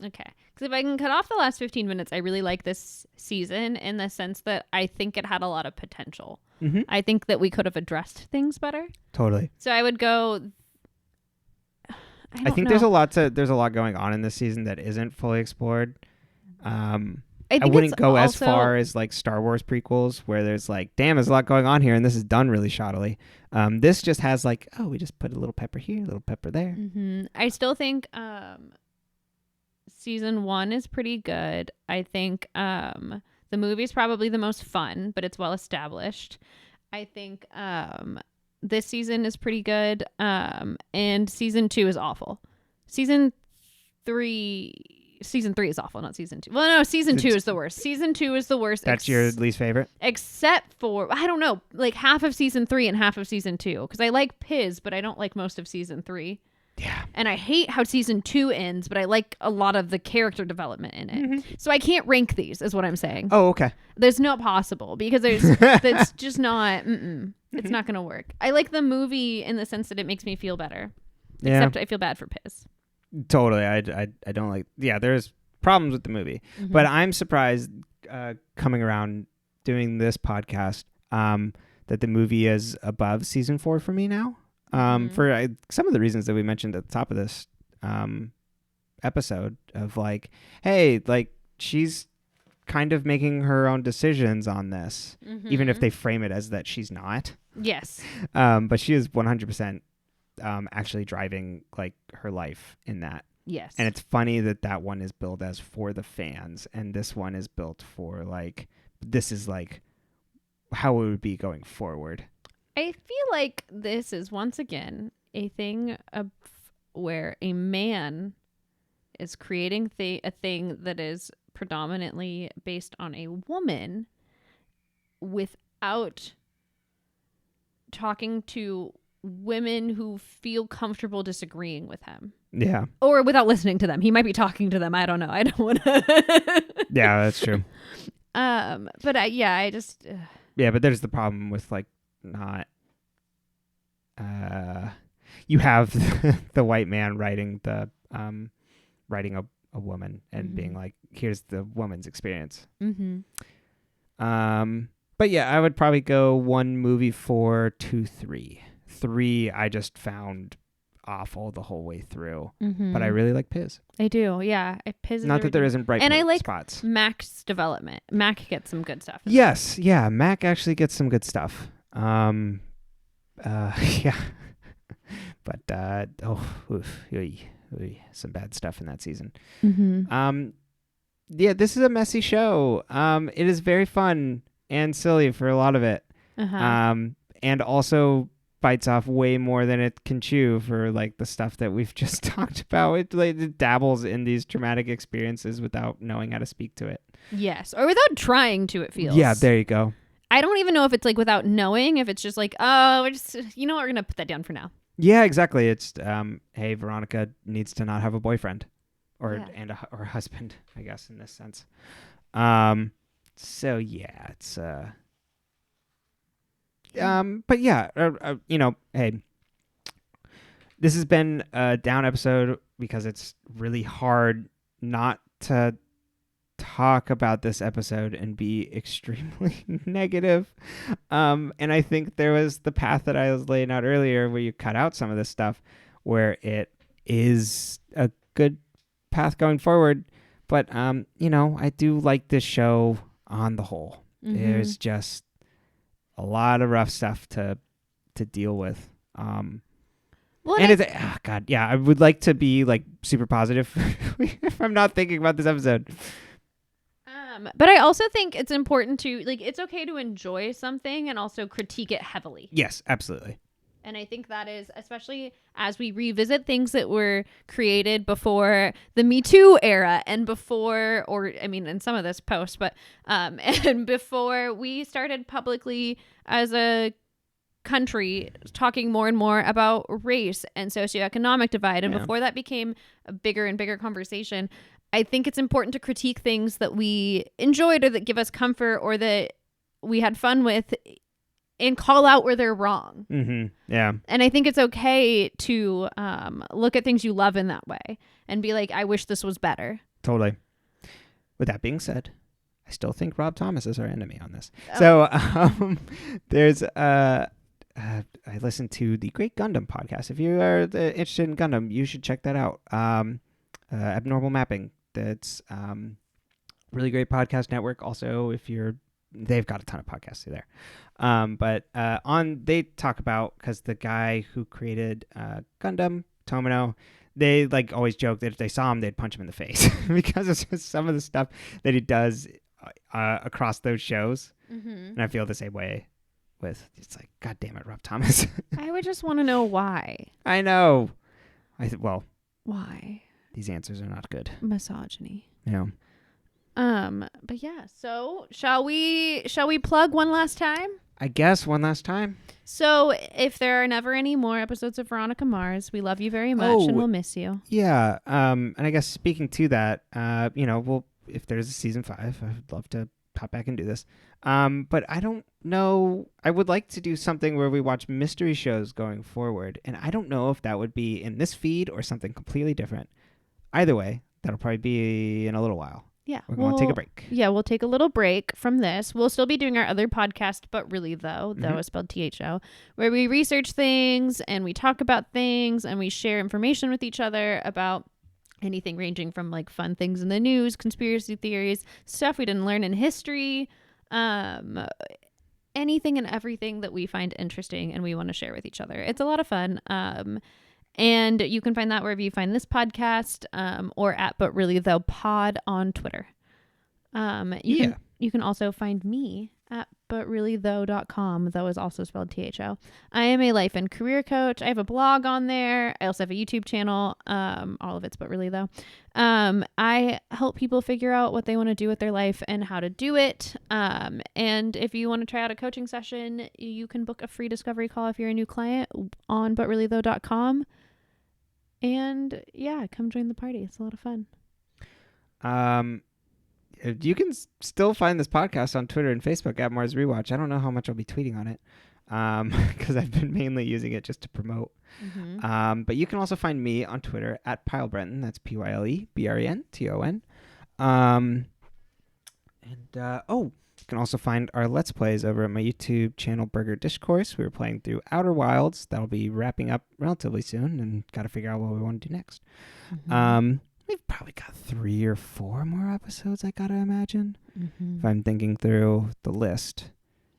Okay. Because if I can cut off the last 15 minutes, I really like this season in the sense that I think it had a lot of potential. Mm-hmm. I think that we could have addressed things better. Totally. So I would go... I think there's a lot going on in this season that isn't fully explored. I wouldn't go as far as like Star Wars prequels where there's like, damn, there's a lot going on here and this is done really shoddily. This just has like, oh, we just put a little pepper here, a little pepper there. Mm-hmm. I still think season 1 is pretty good. I think the movie's probably the most fun, but it's well established. I think this season is pretty good, and season 2 is awful. Season 3 is awful, not season 2. Well, no, season 2 is the worst. Season 2 is the worst. That's your least favorite? Except for, I don't know, like half of season 3 and half of season 2. Because I like Piz, but I don't like most of season 3. Yeah. And I hate how season 2 ends, but I like a lot of the character development in it. Mm-hmm. So I can't rank these, is what I'm saying. Oh, okay. There's not possible because that's just not, it's not going to work. I like the movie in the sense that it makes me feel better. Yeah. Except I feel bad for Piz. Totally. I don't like, yeah, there's problems with the movie, but I'm surprised coming around doing this podcast that the movie is above season 4 for me now. For some of the reasons that we mentioned at the top of this episode of like, hey, like she's kind of making her own decisions on this, even if they frame it as that she's not. Yes. But she is 100% actually driving like her life in that. Yes. And it's funny that one is billed as for the fans, and this one is built for like, this is like how it would be going forward. I feel like this is once again a thing where a man is creating a thing that is predominantly based on a woman without talking to women who feel comfortable disagreeing with him. Yeah. Or without listening to them. He might be talking to them. I don't know. I don't want to. Yeah, that's true. But I just. Yeah, but there's the problem with like not. You have the white man writing a woman and being like, here's the woman's experience. But yeah, I would probably go 1 movie 4, 2, 3. 3 I just found awful the whole way through, but I really like Piz. I do, yeah. Piz is not that there isn't bright and I like spots. Mac's development. Mac gets some good stuff. Yes, yeah, Mac actually gets some good stuff. Yeah, but some bad stuff in that season. Yeah, this is a messy show. It is very fun and silly for a lot of it. And also bites off way more than it can chew for like the stuff that we've just talked about. It dabbles in these traumatic experiences without knowing how to speak to it. Yes, or without trying to, it feels. Yeah, there you go. I don't even know if it's like without knowing, if it's just like, oh, we're just, you know what, we're going to put that down for now. Yeah, exactly. It's, hey, Veronica needs to not have a boyfriend or a husband, I guess, in this sense. So yeah, it's, but yeah, you know, hey, this has been a down episode because it's really hard not to talk about this episode and be extremely negative. And I think there was the path that I was laying out earlier where you cut out some of this stuff where it is a good path going forward. But, you know, I do like this show on the whole. There's just a lot of rough stuff to deal with. Well, and it's, oh God, yeah, I would like to be like super positive if I'm not thinking about this episode. But I also think it's important to, like, it's okay to enjoy something and also critique it heavily. Yes, absolutely. And I think that is, especially as we revisit things that were created before the Me Too era and before, or I mean, in some of this post, but, and before we started publicly as a country talking more and more about race and socioeconomic divide. And before that became a bigger and bigger conversation, I think it's important to critique things that we enjoyed or that give us comfort or that we had fun with and call out where they're wrong. Yeah. And I think it's okay to look at things you love in that way and be like, I wish this was better. Totally. With that being said, I still think Rob Thomas is our enemy on this. Oh. So there's I listened to the Great Gundam podcast. If you are interested in Gundam, you should check that out. Abnormal Mapping. That's really great podcast network. Also, they've got a ton of podcasts there. But they talk about, because the guy who created Gundam, Tomino, they like always joke that if they saw him, they'd punch him in the face because of just some of the stuff that he does across those shows. And I feel the same way with, it's like, God damn it, Rob Thomas. I would just want to know why. I know. Why? These answers are not good. Misogyny. Yeah. But yeah, so shall we plug one last time? I guess one last time. So if there are never any more episodes of Veronica Mars, we love you very much and we'll miss you. Yeah. And I guess speaking to that, if there's a season 5, I'd love to pop back and do this. But I don't know. I would like to do something where we watch mystery shows going forward. And I don't know if that would be in this feed or something completely different. Either way, that'll probably be in a little while. Yeah. We're going to take a break. Yeah, we'll take a little break from this. We'll still be doing our other podcast, but really though is spelled THO, where we research things and we talk about things and we share information with each other about anything ranging from like fun things in the news, conspiracy theories, stuff we didn't learn in history, anything and everything that we find interesting and we want to share with each other. It's a lot of fun. And you can find that wherever you find this podcast, or at But Really Though Pod on Twitter. You can also find me at butreallythough.com. Though is also spelled THO. I am a life and career coach. I have a blog on there. I also have a YouTube channel. All of it's But Really Though. I help people figure out what they want to do with their life and how to do it. And if you want to try out a coaching session, you can book a free discovery call if you're a new client on butreallythough.com. And yeah, come join the party. It's a lot of fun. You can still find this podcast on Twitter and Facebook at Mars Rewatch. I don't know how much I'll be tweeting on it because I've been mainly using it just to promote. Mm-hmm. But you can also find me on Twitter at PyleBrenton. That's PyleBrenton. You can also find our Let's Plays over at my YouTube channel, Burger Discourse. We were playing through Outer Wilds. That'll be wrapping up relatively soon, and got to figure out what we want to do next. Mm-hmm. We've probably got 3 or 4 more episodes, I gotta imagine. Mm-hmm. If I'm thinking through the list.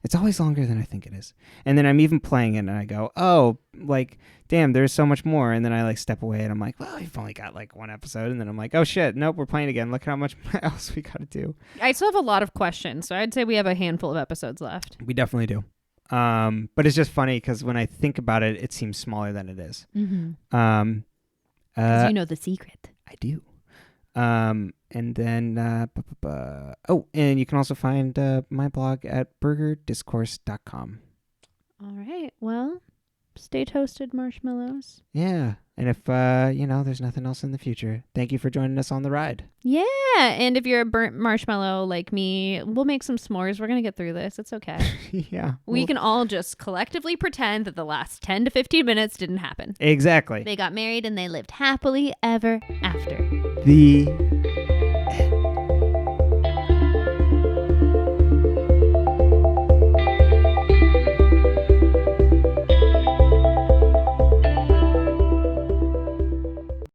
It's always longer than I think it is. And then I'm even playing it and I go, oh, like, damn, there's so much more. And then I like step away and I'm like, well, we've only got like 1 episode. And then I'm like, oh shit, nope, we're playing again. Look how much else we gotta do. I still have a lot of questions. So I'd say we have a handful of episodes left. We definitely do. But it's just funny because when I think about it, it seems smaller than it is. Mm-hmm. Because you know the secret. I do. And then, and you can also find my blog at burgerdiscourse.com. All right. Well, stay toasted, marshmallows. Yeah. And if, there's nothing else in the future, thank you for joining us on the ride. Yeah. And if you're a burnt marshmallow like me, we'll make some s'mores. We're going to get through this. It's okay. Yeah. We can all just collectively pretend that the last 10 to 15 minutes didn't happen. Exactly. They got married and they lived happily ever after. The